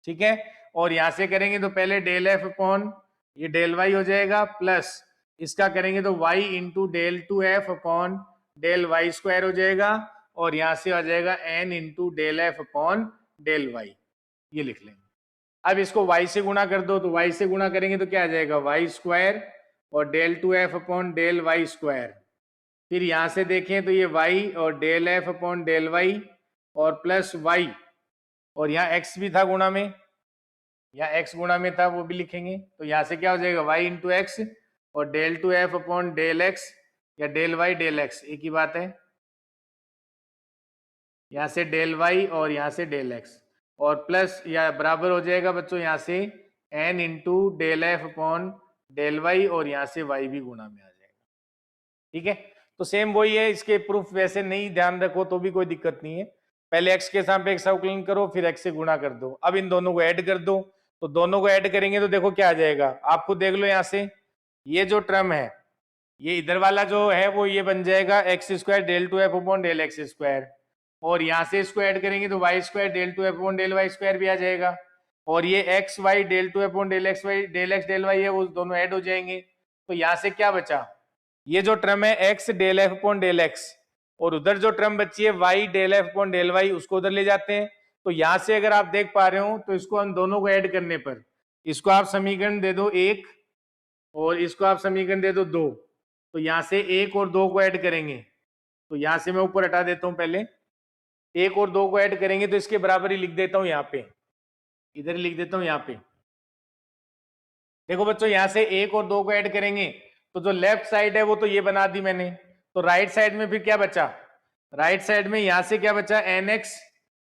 ठीक है, और यहाँ से करेंगे तो पहले डेल एफ अपॉन ये डेल वाई हो जाएगा, प्लस इसका करेंगे तो y into del two F upon del Y square हो जाएगा, और यहाँ से आ जाएगा n into del F upon del Y, ये लिख लेंगे। अब इसको y से गुणा कर दो, तो y से गुणा करेंगे तो क्या आ जाएगा वाई स्क्वायर और del two F upon del Y square, फिर यहाँ से देखें तो ये y और del F upon del Y और प्लस y, और यहाँ x भी था गुणा में, यहाँ x गुणा में था वो भी लिखेंगे, तो यहाँ से क्या हो जाएगा y इंटू एक्स और del two F upon del X या डेल वाई डेल एक्स, एक ही बात है, यहाँ से डेल वाई और यहाँ से डेल एक्स, और प्लस या बराबर हो जाएगा बच्चों यहाँ से n into del F upon del Y, और यहाँ से y भी गुणा में आ जाएगा, ठीक है। तो सेम वही है, इसके प्रूफ वैसे नहीं ध्यान रखो तो भी कोई दिक्कत नहीं है, पहले x के सापेक्ष अवकलन करो फिर x से गुणा कर दो, अब इन दोनों को ऐड कर दो, तो दोनों को ऐड करेंगे तो देखो क्या आ जाएगा, आप खुद देख लो, यहाँ से ये जो टर्म है ये इधर वाला जो है वो ये बन जाएगा X square del two F upon del x square, और यहाँ से इसको ऐड करेंगे तो Y square del two F upon del Y square भी आ जाएगा, और ये X Y del two F upon del X Y del x del Y है वो दोनों ऐड हो जाएंगे, तो यहाँ से क्या बचा, ये जो टर्म है X del F upon del x, और उधर जो टर्म बची है Y del F upon del Y, उसको उधर ले जाते हैं, तो यहाँ से अगर आप देख पा रहे हो तो इसको हम दोनों को ऐड करने पर इसको आप समीकरण दे दो 1 और इसको आप समीकरण दे दो 2, तो यहाँ से 1 और 2 को ऐड करेंगे, तो यहाँ से मैं ऊपर हटा देता हूँ, पहले 1 और 2 को ऐड करेंगे तो इसके बराबर ही लिख देता हूँ, यहाँ पे इधर लिख देता हूँ, यहाँ पे देखो बच्चों यहाँ से 1 और 2 को ऐड करेंगे तो जो लेफ्ट साइड है वो तो ये बना दी मैंने, तो राइट साइड में फिर क्या बचा, राइट साइड में यहाँ से क्या बचा एन एक्स,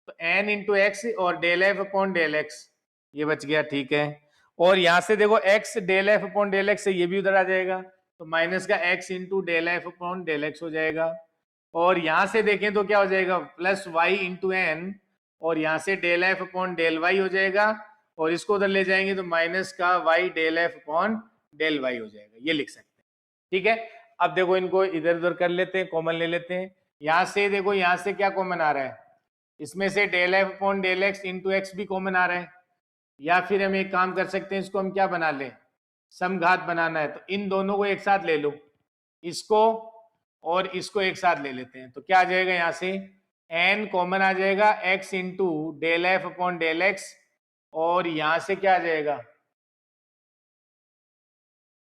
तो एन इंटू एक्स और del F upon del X, ये बच गया, ठीक है, और यहाँ से देखो x del F upon del X है, ये भी उधर आ जाएगा, तो माइनस का x into del F upon del x हो जाएगा, और यहाँ से देखें तो क्या हो जाएगा प्लस y इंटू एन और यहाँ से del F upon del Y हो जाएगा, और इसको उधर ले जाएंगे तो माइनस का Y del F upon del Y हो जाएगा, ये लिख सकते हैं। ठीक है, अब देखो इनको इधर उधर कर लेते हैं, कॉमन ले लेते हैं। यहाँ से देखो, यहाँ से क्या कॉमन आ रहा है, इसमें से del F upon del X into X भी कॉमन आ रहा है। या फिर हम एक काम कर सकते हैं, इसको हम क्या बना लें, समघात बनाना है तो इन दोनों को एक साथ ले लो, इसको और इसको एक साथ ले लेते हैं, तो क्या आ जाएगा, यहाँ से n कॉमन आ जाएगा x into del F upon del x, और यहां से क्या आ जाएगा,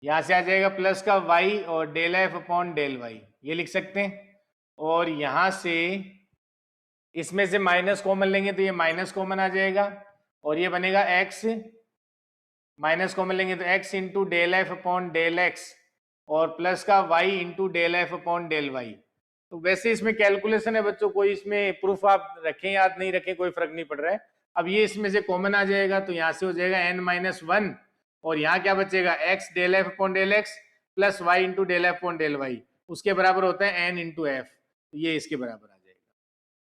यहां से आ जाएगा प्लस का y और del F upon del Y, ये लिख सकते हैं। और यहां से इसमें से माइनस कॉमन लेंगे तो ये माइनस कॉमन आ जाएगा, और ये बनेगा x, माइनस कॉमन लेंगे तो x into del F upon del x, और प्लस का y into del F upon del Y. तो वैसे इसमें कैलकुलेशन है बच्चों, कोई इसमें प्रूफ आप रखें याद नहीं रखें कोई फर्क नहीं पड़ रहा है। अब ये इसमें से कॉमन आ जाएगा तो यहाँ से हो जाएगा n माइनस वन, और यहाँ क्या बचेगा x del F upon del x plus Y into del F upon del Y, उसके बराबर होता है n इंटू एफ, तो ये इसके बराबर आ जाएगा।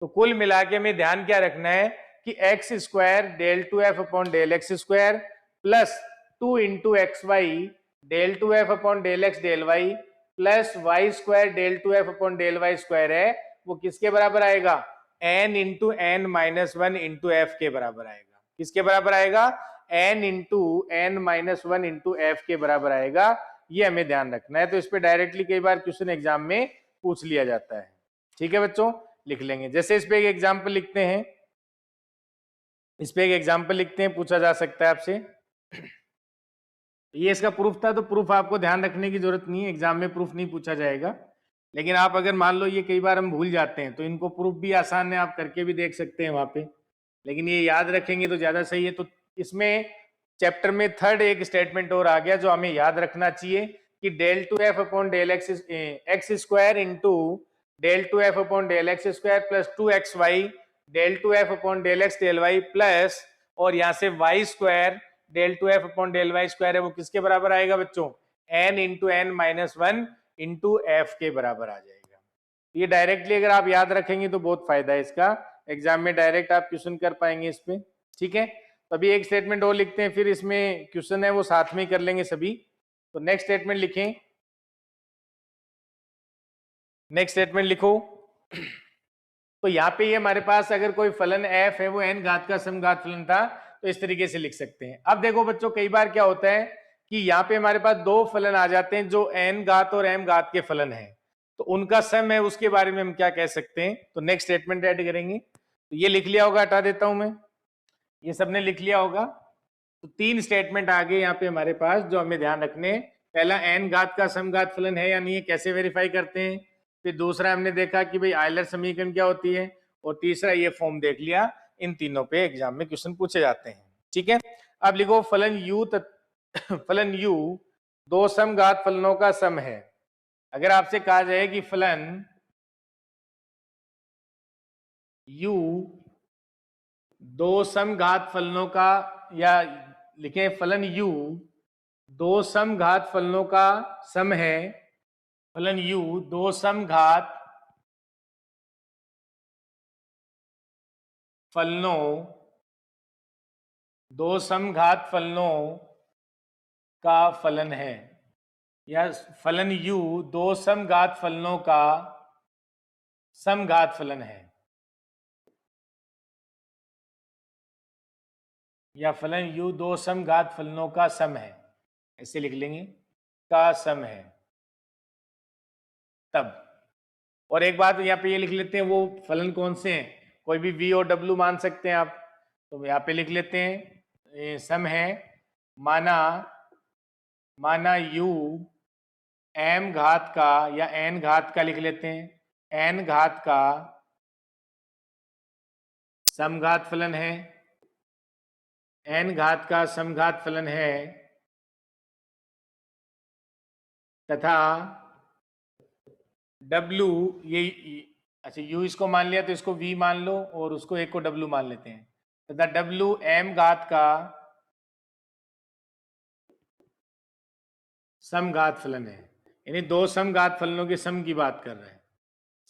तो कुल मिला के हमें ध्यान क्या रखना है कि X square del two F upon del x square plus 2 into X Y del two F upon del x del Y plus Y square del two F upon del Y square है, वो किसके बराबर आएगा, n into N minus one into F के बराबर आएगा। किसके बराबर आएगा, n into N minus one into F के बराबर आएगा। ये हमें ध्यान रखना है, तो इस पे डायरेक्टली कई बार क्वेश्चन एग्जाम में पूछ लिया जाता है। ठीक है बच्चों, लिख लेंगे। जैसे इस पे एक एग्जाम्पल लिखते हैं, इस पे एक एग्जाम्पल लिखते हैं, पूछा जा सकता है आपसे। ये इसका प्रूफ था, तो प्रूफ आपको ध्यान रखने की जरूरत नहीं है, एग्जाम में प्रूफ नहीं पूछा जाएगा। लेकिन आप अगर मान लो ये कई बार हम भूल जाते हैं तो इनको प्रूफ भी आसान है, आप करके भी देख सकते हैं वहां पे, लेकिन ये याद रखेंगे तो ज्यादा सही है। तो इसमें चैप्टर में थर्ड एक स्टेटमेंट और आ गया जो हमें याद रखना चाहिए कि del two F upon del x square into del two F upon del x square plus 2xy del two F upon del x del Y plus, और यहाँ से Y square del two F upon del Y square है, वो किसके बराबर आएगा बच्चों, n into N minus one into F के बराबर आ जाएगा। ये डायरेक्टली अगर आप याद रखेंगे तो बहुत फायदा है इसका, एग्जाम में डायरेक्ट आप क्वेश्चन कर पाएंगे इस पे। ठीक है, तो अभी एक स्टेटमेंट और लिखते हैं, फिर इसमें क्वेश्चन है वो साथ में कर लेंगे सभी। तो नेक्स्ट स्टेटमेंट लिखें, नेक्स्ट स्टेटमेंट लिखो। तो यहाँ पे ये हमारे पास अगर कोई फलन f है वो n घात का समघात फलन था, तो इस तरीके से लिख सकते हैं। अब देखो बच्चों, कई बार क्या होता है कि यहाँ पे हमारे पास दो फलन आ जाते हैं जो n घात और m घात के फलन हैं, तो उनका सम है, उसके बारे में हम क्या कह सकते हैं। तो नेक्स्ट स्टेटमेंट ऐड करेंगे, तो ये लिख लिया होगा, हटा देता हूं मैं, ये सबने लिख लिया होगा। तो तीन स्टेटमेंट आ गए यहाँ पे हमारे पास जो हमें ध्यान रखने हैं। पहला n घात का समघात फलन है या नहीं है, कैसे वेरीफाई करते हैं। फिर दूसरा हमने देखा कि भाई आयलर समीकरण क्या होती है, और तीसरा ये फॉर्म देख लिया। इन तीनों पे एग्जाम में क्वेश्चन पूछे जाते हैं। ठीक है, अब लिखो फलन u फलन u दो समघात फलनों का सम है। अगर आपसे कहा जाए कि फलन u दो समघात फलनों का, या लिखें फलन u दो समघात फलनों का सम है, फलन u दो समघात फलनों, दो समघात फलनों का फलन है, या फलन u दो समघात फलनों का समघात फलन है, या फलन u दो समघात फलनों का सम है, ऐसे लिख लेंगे, का सम है तब। और एक बात यहाँ पे ये लिख लेते हैं वो फलन कौन से हैं, कोई भी v और w मान सकते हैं आप, तो यहाँ पे लिख लेते हैं सम है, माना u m घात का या n घात का लिख लेते हैं, n घात का समघात फलन है, n घात का समघात फलन है, तथा w ये अच्छा u इसको मान लिया तो इसको v मान लो और उसको एक को w मान लेते हैं, तथा w m घात का समघात फलन है। यानी दो समघात फलनों के सम की बात कर रहे हैं,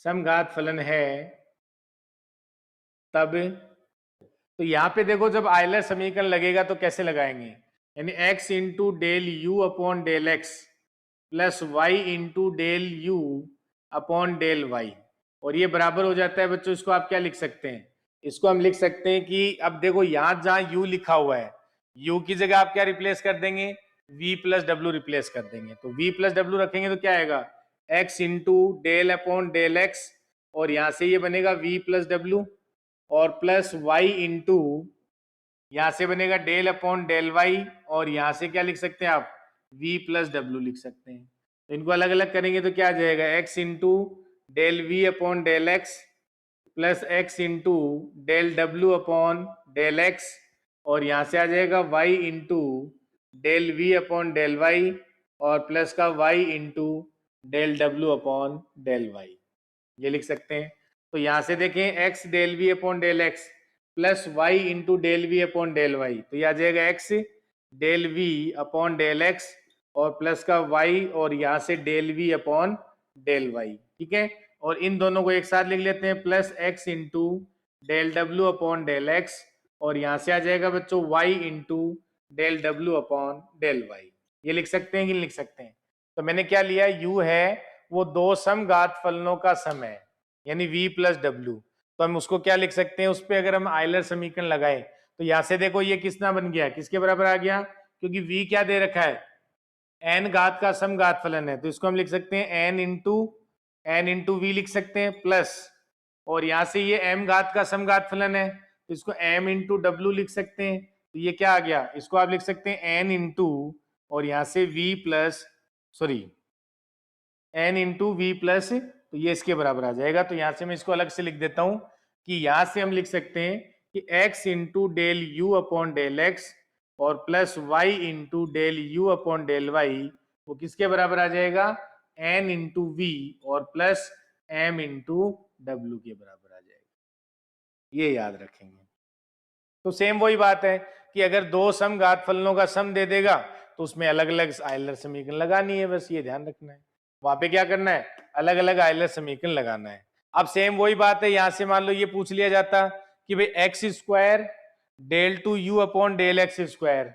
समघात फलन है तब तो यहाँ पे देखो जब आयलर समीकरण लगेगा तो कैसे लगाएंगे, यानी x into del U upon del x plus Y into del U upon del Y, और ये बराबर हो जाता है बच्चों, इसको आप क्या लिख सकते हैं, इसको हम लिख सकते हैं कि अब देखो यहाँ जहाँ u लिखा हुआ है, u की जगह आप क्या रिप्लेस कर देंगे, v प्लस डब्ल्यू रिप्लेस कर देंगे। तो v प्लस डब्ल्यू रखेंगे तो क्या आएगा, x into del upon del x, और यहाँ से ये बनेगा v प्लस डब्ल्यू, और प्लस वाई इंटू यहां से बनेगा डेल अपॉन डेल वाई, और यहां से क्या लिख सकते हैं आप, v प्लस डब्ल्यू लिख सकते हैं। तो इनको अलग अलग करेंगे तो क्या आ जाएगा, x into del V upon del x plus x into del W upon del x, और यहां से आ जाएगा y into del V upon del Y, और प्लस का y into del W upon del Y, ये लिख सकते हैं। तो यहां से देखें x del V upon del x plus Y into del V upon del Y, तो यह आ जाएगा x del V upon del x और प्लस का y, और यहां से del V upon del Y, ठीक है। और इन दोनों को एक साथ लिख लेते हैं, plus x into del W upon del x, और यहां से आ जाएगा बच्चों y into del W upon del Y, ये लिख सकते हैं कि नहीं लिख सकते हैं। तो मैंने क्या लिया, u है वो दो समघात फलनों का सम है, यानी v प्लस डब्ल्यू, तो हम उसको क्या लिख सकते हैं, उस पर अगर हम आयलर समीकरण लगाए तो यहां से देखो ये किसना बन गया, किसके बराबर आ गया, क्योंकि v क्या दे रखा है, n घात का समघात फलन है, तो इसको हम लिख सकते हैं n इंटू वी लिख सकते हैं, प्लस, और यहां से ये m घात का समघात फलन है तो इसको m इंटू डब्ल्यू लिख सकते हैं। तो ये क्या आ गया, इसको आप लिख सकते हैं n इंटू, और यहां से v plus sorry n into V plus, तो ये इसके बराबर आ जाएगा। तो यहां से मैं इसको अलग से लिख देता हूं कि यहां से हम लिख सकते हैं कि x into del U upon del x और plus y into del U upon del Y, वो किसके बराबर आ जाएगा, n इंटू वी और प्लस m इंटू डब्ल्यू के बराबर आ जाएगा, ये याद रखेंगे। तो सेम वही बात है कि अगर दो समघात फलनों का सम दे देगा तो उसमें अलग अलग आयलर समीकरण लगानी है, बस ये ध्यान रखना है। वहां पे क्या करना है, अलग अलग आयलर समीकरण लगाना है। अब सेम वही बात है, यहां से मान लो ये पूछ लिया जाता कि भाई x square del two U upon del x square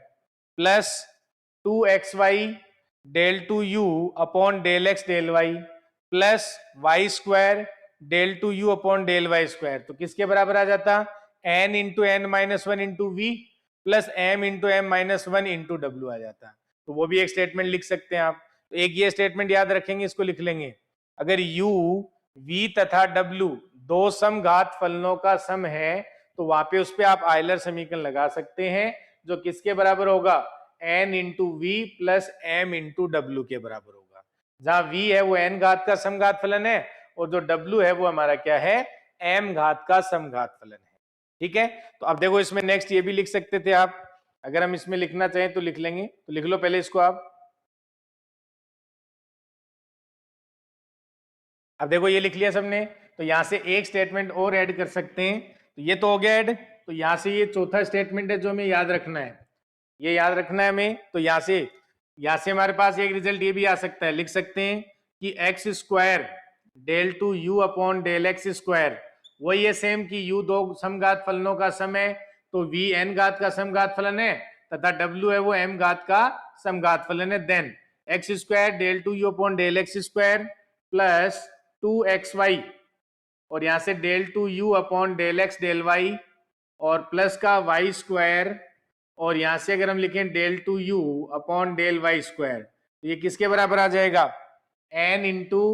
plus 2xy del two U upon del x del Y plus Y square del two U upon del Y square, तो किसके बराबर आ जाता, n into N minus one into V plus m into M minus one into W आ जाता। तो वो भी एक स्टेटमेंट लिख सकते हैं आप। तो एक ये स्टेटमेंट याद रखेंगे, इसको लिख लेंगे, अगर u v तथा w दो समघात फलनों का सम है तो वहां पे उस पे आप आयलर समीकरण लगा सकते हैं, जो किसके बराबर होगा, n into V plus m into W के बराबर होगा। जहां v है वो n घात का समघात फलन है और जो w है वो हमारा क्या है, m घात का समघात फलन है, ठीक है। तो अब देखो इसमें नेक्स्ट ये भी लिख सकते थे आप, अगर हम इसमें लिखना चाहें तो लिख लेंगे, तो लिख लो पहले इसको आप। अब देखो ये लिख लिया सबने, तो यहां से एक स्टेटमेंट और ऐड कर सकते हैं, तो ये तो हो गया ऐड। तो यहां से ये चौथा स्टेटमेंट है जो हमें याद रखना है, ये याद रखना है हमें। तो यहां से हमारे पास एक रिजल्ट ये भी आ सकता है, लिख सकते हैं कि X square del two U upon del x square, वही है सेम कि u दो समघात फलनों का सम है तो v n घात का समघात फलन है तथा w है वो m घात का समघात फलन है। Then X square del two U upon del x square plus 2xy, और यहां से del two U upon del x del Y और प्लस का वाई स्क्वायर, और यहां से अगर हम लिखें del two U upon del Y square, तो ये किसके बराबर आ जाएगा, n into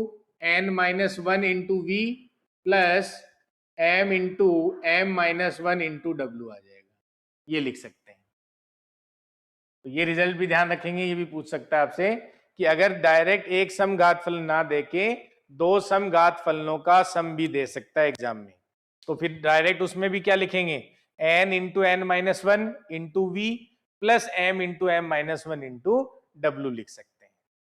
N minus one into V plus m into M minus one into W आ जाएगा, ये लिख सकते हैं। तो ये रिजल्ट भी ध्यान रखेंगे, ये भी पूछ सकता है आपसे कि अगर डायरेक्ट एक समघात फलन ना देके दो समघात फलनों का सम भी दे सकता है एग्जाम में, तो फिर डायरेक्ट उसमें भी क्या लिखेंगे, n into N minus one into V plus M into M minus one into W लिख सकते हैं,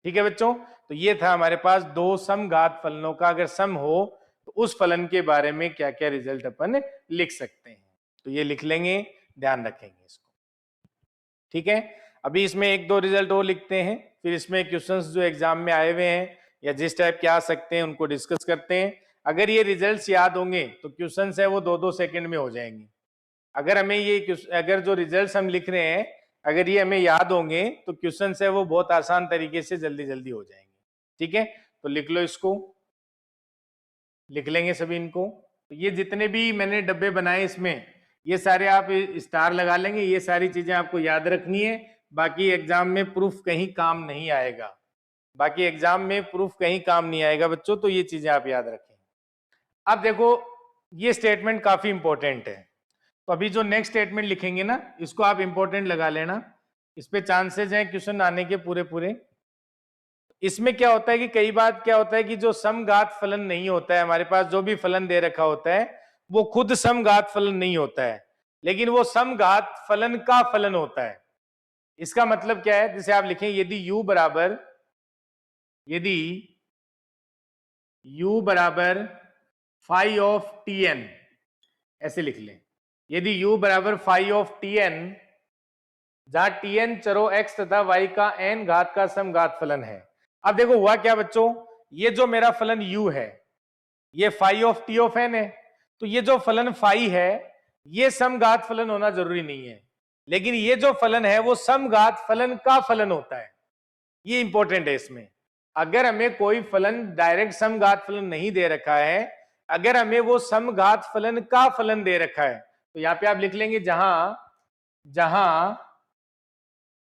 ठीक है बच्चों। तो ये था हमारे पास दो समघात फलनों का अगर सम हो तो उस फलन के बारे में क्या क्या रिजल्ट अपन लिख सकते हैं, तो ये लिख लेंगे, ध्यान रखेंगे इसको, ठीक है। अभी इसमें एक दो रिजल्ट और लिखते हैं, फिर इसमें क्वेश्चंस जो एग्जाम में आए हुए हैं या जिस टाइप के आ सकते हैं उनको डिस्कस करते हैं। अगर ये रिजल्ट्स याद होंगे तो क्वेश्चंस है वो 2-2 सेकंड में हो जाएंगे, अगर हमें ये अगर जो रिजल्ट्स हम लिख रहे हैं अगर ये हमें याद होंगे तो क्वेश्चन है वो बहुत आसान तरीके से जल्दी जल्दी हो जाएंगे। ठीक है, तो लिख लो, इसको लिख लेंगे सभी इनको। तो ये जितने भी मैंने डब्बे बनाए इसमें ये सारे आप स्टार लगा लेंगे, ये सारी चीजें आपको याद रखनी है। बाकी एग्जाम में प्रूफ कहीं काम नहीं आएगा, बाकी एग्जाम में प्रूफ कहीं काम नहीं आएगा बच्चों, तो ये चीजें आप याद रखें। अब देखो ये स्टेटमेंट काफी इंपॉर्टेंट है, तो अभी जो नेक्स्ट स्टेटमेंट लिखेंगे ना इसको आप इंपॉर्टेंट लगा लेना, इस पे चांसेस हैं क्वेश्चन आने के पूरे पूरे। इसमें क्या होता है कि कई बार क्या होता है कि जो समघात फलन नहीं होता है, हमारे पास जो भी फलन दे रखा होता है वो खुद समघात फलन नहीं होता है, लेकिन वो समघात फलन का फलन होता है। इसका मतलब क्या है, जैसे आप लिखें यदि u बराबर फाई ऑफ टी एन, ऐसे लिख लें, यदि u बराबर फाई ऑफ टी एन, जहां टी एन चरों x तथा y का n घात का समघात फलन है। अब देखो हुआ क्या बच्चों, ये जो मेरा फलन u है ये phi of T of N है, तो ये जो फलन फाई है ये समघात फलन होना जरूरी नहीं है, लेकिन ये जो फलन है वो समघात फलन का फलन होता है। ये इंपॉर्टेंट है इसमें। अगर हमें कोई फलन डायरेक्ट समघात फलन नहीं दे रखा है, अगर हमें वो समघात फलन का फलन दे रखा है, तो यहां पे आप लिख लेंगे जहां जहां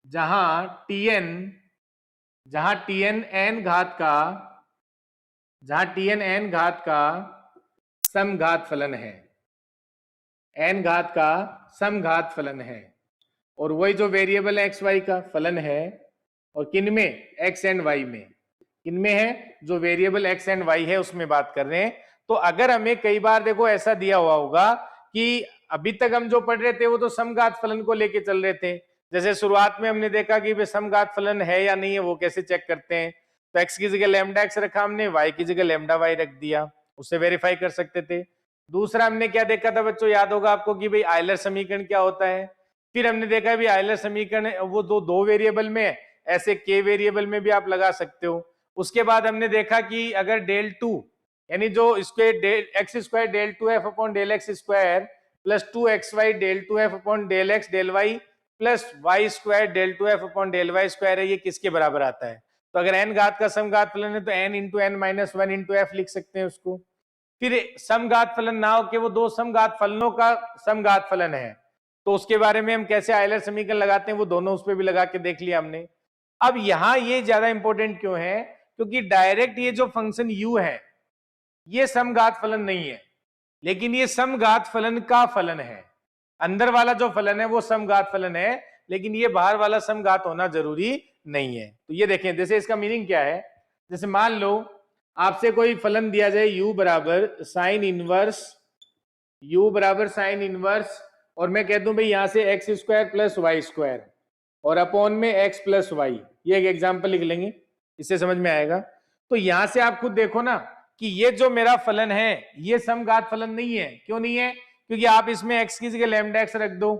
जहां टी एन एन घात का समघात फलन है, एन घात का समघात फलन है, और वही जो वेरिएबल एक्स वाई का फलन है, और किन में, एक्स एंड वाई में, किन में है, जो वेरिएबल एक्स एंड वाई है उसमें बात कर रहे हैं। तो अगर हमें कई बार देखो ऐसा दिया हुआ होगा कि अभी तक हम जो पढ़ रहे थे वो तो समघात फलन को लेके चल रहे थे, जैसे शुरुआत में हमने देखा कि वे समघात फलन है या नहीं है वो कैसे चेक करते हैं, तो x की जगह लैम्डा एक्स रखा हमने, y की जगह लैम्डा वाई रख दिया, उससे वेरीफाई कर सकते थे। दूसरा हमने क्या देखा था बच्चों, याद होगा आपको कि भाई आयलर समीकरण क्या होता है। फिर हमने देखा भी आयलर समीकरण वो दो वेरिएबल में, ऐसे के वेरिएबल में भी आप लगा सकते हो। उसके बाद हमने देखा कि अगर डेल टू यानी जो square x square del two F upon del x square plus two X Y del two F upon del x del Y plus Y square del two F upon del Y square है, ये किसके बराबर आता है। तो अगर N घात का समघात फलन है तो N into N minus one into F लिख सकते हैं उसको। फिर समघात फलन ना हो कि वो दो समघात फलनों का समघात फलन है, तो उसके बारे में हम कैसे आयलर समीकरण लगाते हैं वो दोनों उस पर भी लगा के देख लिया हमने। अब यहां ये ज्यादा इंपॉर्टेंट क्यों है, क्योंकि डायरेक्ट ये जो फंक्शन u है ये समघात फलन नहीं है, लेकिन ये समघात फलन का फलन है। अंदर वाला जो फलन है वो समघात फलन है, लेकिन ये बाहर वाला समघात होना जरूरी नहीं है। तो ये देखें, जैसे इसका मीनिंग क्या है, जैसे मान लो आपसे कोई फलन दिया जाए u बराबर साइन इनवर्स, और मैं कह दूं भाई यहां से X square plus Y square और अपॉन में एक्स प्लस वाई, ये एक एग्जाम्पल लिख लेंगे, इससे समझ में आएगा। तो यहां से आप खुद देखो ना कि ये जो मेरा फलन है ये समघात फलन नहीं है। क्यों नहीं है, क्योंकि आप इसमें x की जगह लैम्डा एक्स रख दो,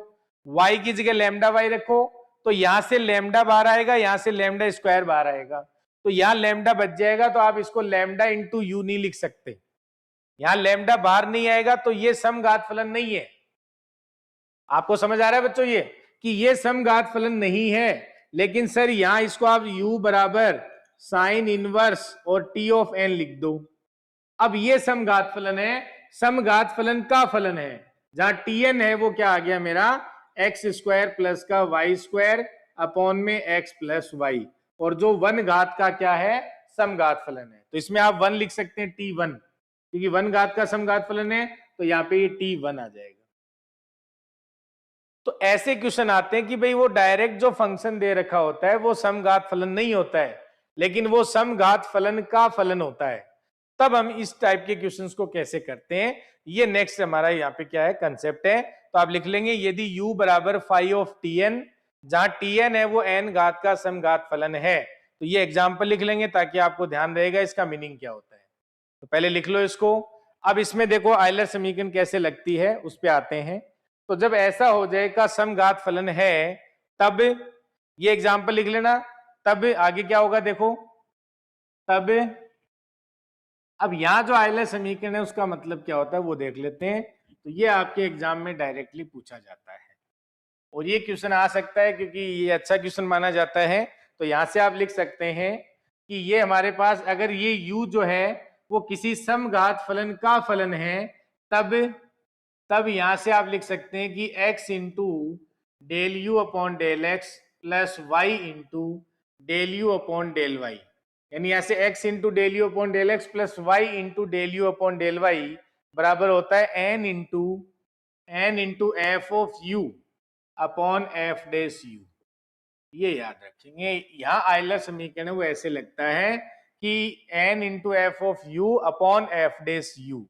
y की जगह लैम्डा वाई रखो, तो यहां से लैम्डा बाहर आएगा, यहां से लैम्डा स्क्वायर बाहर आएगा, तो यहां लैम्डा बच जाएगा, तो आप इसको लैम्डा इंटू यू नहीं लिख सकते, यहां लैम्डा बाहर नहीं आएगा, तो ये समघात फलन नहीं है। आपको समझ आ रहा है बच्चों ये कि ये समघात फलन नहीं है, लेकिन सर यहां इसको आप u बराबर साइन इनवर्स और t ऑफ n लिख दो। अब ये समघात फलन है, समघात फलन का फलन है, जहां tn है वो क्या आ गया मेरा एक्स स्क्वायर प्लस का वाई स्क्वायर अपॉन में एक्स प्लस वाई, और जो वन घात का क्या है समघात फलन है, तो इसमें आप वन लिख सकते हैं t1, क्योंकि वन घात का समघात फलन है, तो यहाँ पे ये t1 आ जाएगा। तो ऐसे क्वेश्चन आते हैं कि भाई वो डायरेक्ट जो फंक्शन दे रखा होता है वो समघात फलन नहीं होता है, लेकिन वो समघात फलन का फलन होता है। तब हम इस टाइप के क्वेश्चंस को कैसे करते हैं, ये नेक्स्ट हमारा यहाँ पे क्या है कंसेप्ट है। तो आप लिख लेंगे यदि u बराबर फाई ऑफ टी एन, जहां टी एन है वो n घात का समघात फलन है, तो ये एग्जाम्पल लिख लेंगे ताकि आपको ध्यान रहेगा इसका मीनिंग क्या होता है। तो पहले लिख लो इसको। अब इसमें देखो आयलर समीकरण कैसे लगती है उस पर आते हैं। तो जब ऐसा हो जाएगा समघात फलन है, तब ये एग्जाम्पल लिख लेना, तब आगे क्या होगा देखो, तब अब यहां जो आयलर समीकरण है उसका मतलब क्या होता है वो देख लेते हैं। तो ये आपके एग्जाम में डायरेक्टली पूछा जाता है और ये क्वेश्चन आ सकता है क्योंकि ये अच्छा क्वेश्चन माना जाता है। तो यहाँ से आप लिख सकते हैं कि ये हमारे पास अगर ये u जो है वो किसी समघात फलन का फलन है, तब यहां से आप लिख सकते हैं कि x into del U upon del x plus Y into del U upon del Y, यानी यहाँ से x into del U upon del x plus Y into del U upon del Y बराबर होता है n into F of u upon F dash u। ये याद रखेंगे। यहाँ आयलर समीकरण वो ऐसे लगता है कि n into F of u upon F dash u।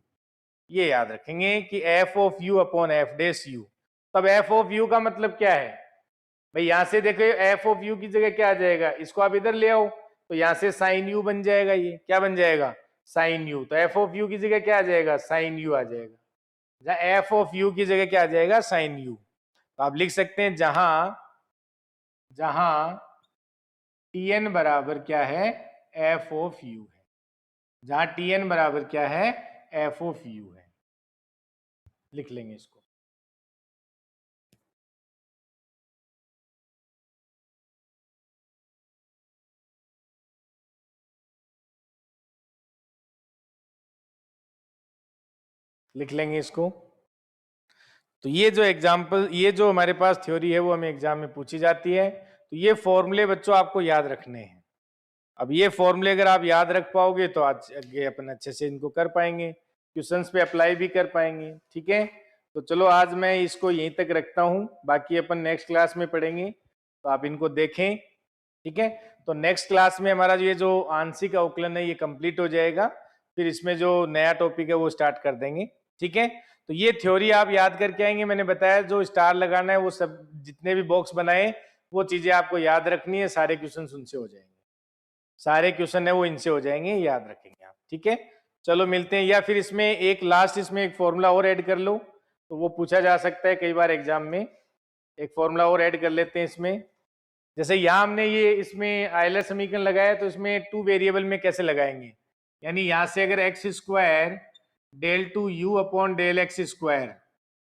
ये याद रखेंगे कि F of U upon F dash U. तब एफ ऑफ यू का मतलब क्या है भाई, यहां से देखो एफ ऑफ यू की जगह क्या आ जाएगा, इसको आप इधर ले आओ तो यहां से साइन यू बन जाएगा। ये क्या बन जाएगा, साइन यू। तो एफ ऑफ यू की जगह क्या आ जाएगा, साइन यू आ जाएगा। जहां एफ ऑफ यू की जगह क्या आ जाएगा, साइन यू। तो आप लिख सकते हैं जहां टी एन बराबर क्या है, एफ ऑफ यू है। जहां टी एन बराबर क्या है, एफ ऑफ यू है। लिख लेंगे इसको। लिख लेंगे इसको। तो ये जो एग्जाम्पल, ये जो हमारे पास थ्योरी है वो हमें एग्जाम में पूछी जाती है। तो ये फॉर्मूले बच्चों आपको याद रखने हैं। अब ये फॉर्मूले अगर आप याद रख पाओगे तो आज आगे अपन अच्छे से इनको कर पाएंगे, क्वेश्चंस पे अप्लाई भी कर पाएंगे। ठीक है, तो चलो आज मैं इसको यहीं तक रखता हूँ, बाकी अपन नेक्स्ट क्लास में पढ़ेंगे, तो आप इनको देखें। ठीक है, तो नेक्स्ट क्लास में हमारा ये जो आंशिक अवकलन है ये कंप्लीट हो जाएगा, फिर इसमें जो नया टॉपिक है वो स्टार्ट कर देंगे। ठीक है, तो ये थ्योरी आप याद करके आएंगे। मैंने बताया जो स्टार लगाना है वो सब जितने भी बॉक्स बनाए वो चीजें आपको याद रखनी है, सारे क्वेश्चन उनसे हो जाएंगे, सारे क्वेश्चन है वो इनसे हो जाएंगे, याद रखेंगे आप। ठीक है, चलो मिलते हैं। या फिर इसमें एक लास्ट इसमें एक फॉर्मूला और ऐड कर लो, तो वो पूछा जा सकता है कई बार एग्जाम में। एक फॉर्मूला और ऐड कर लेते हैं इसमें। जैसे यहाँ हमने ये इसमें आयलर समीकरण लगाया, तो इसमें 2 वेरिएबल में कैसे लगाएंगे, यानी यहाँ से अगर X square del two U upon del x square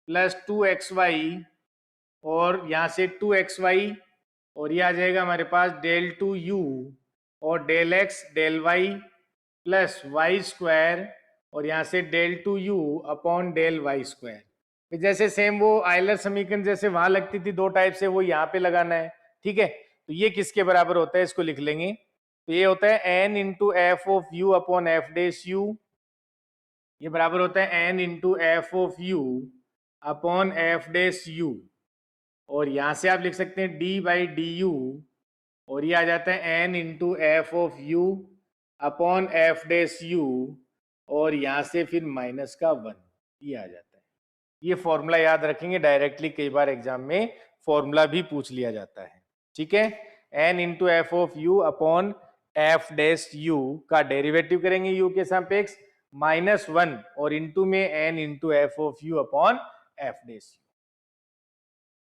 plus 2xy, और यहाँ से 2xy, और ये आ जाएगा हमारे पास डेल टू यू और del x del Y plus Y square, और यहाँ से del two U upon del Y square. जैसे सेम वो आयलर समीकरण जैसे वहां लगती थी 2 टाइप से, वो यहाँ पे लगाना है। ठीक है, तो ये किसके बराबर होता है, इसको लिख लेंगे। तो ये होता है n into F of U upon F dash U, ये बराबर होता है n into F of U upon F dash U, और यहां से आप लिख सकते हैं d बाई डी यू, और ये आ जाता है n into F of U upon F dash U, और यहां से फिर माइनस का 1, ये आ जाता है। ये फॉर्मूला याद रखेंगे, डायरेक्टली कई बार एग्जाम में फॉर्मूला भी पूछ लिया जाता है। ठीक है, n into F of U upon F dash U का डेरिवेटिव करेंगे u के सापेक्ष -1, और इंटू में n into F of U upon F dash U.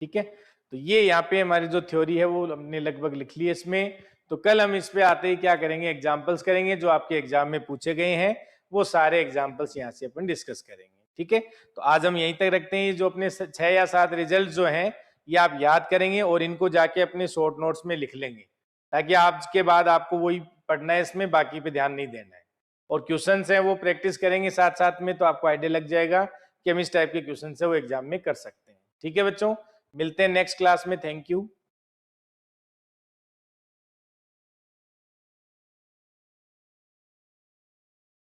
ठीक है, तो ये यहाँ पे हमारी जो थ्योरी है वो हमने लगभग लिख ली है इसमें। तो कल हम इस पे आते ही क्या करेंगे, एग्जाम्पल्स करेंगे जो आपके एग्जाम में पूछे गए हैं, वो सारे एग्जाम्पल्स यहाँ से अपन डिस्कस करेंगे। ठीक है, तो आज हम यहीं तक रखते हैं। जो अपने 6 या 7 रिजल्ट जो हैं ये आप याद करेंगे और इनको जाके अपने शॉर्ट नोट्स में लिख लेंगे, ताकि आज के बाद आपको वही पढ़ना है, इसमें बाकी पे ध्यान नहीं देना है। और क्वेश्चन है वो प्रैक्टिस करेंगे साथ साथ में, तो आपको आइडिया लग जाएगा कि हम इस टाइप के क्वेश्चन है वो एग्जाम में कर सकते हैं। ठीक है बच्चों, मिलते हैं नेक्स्ट क्लास में। Thank you.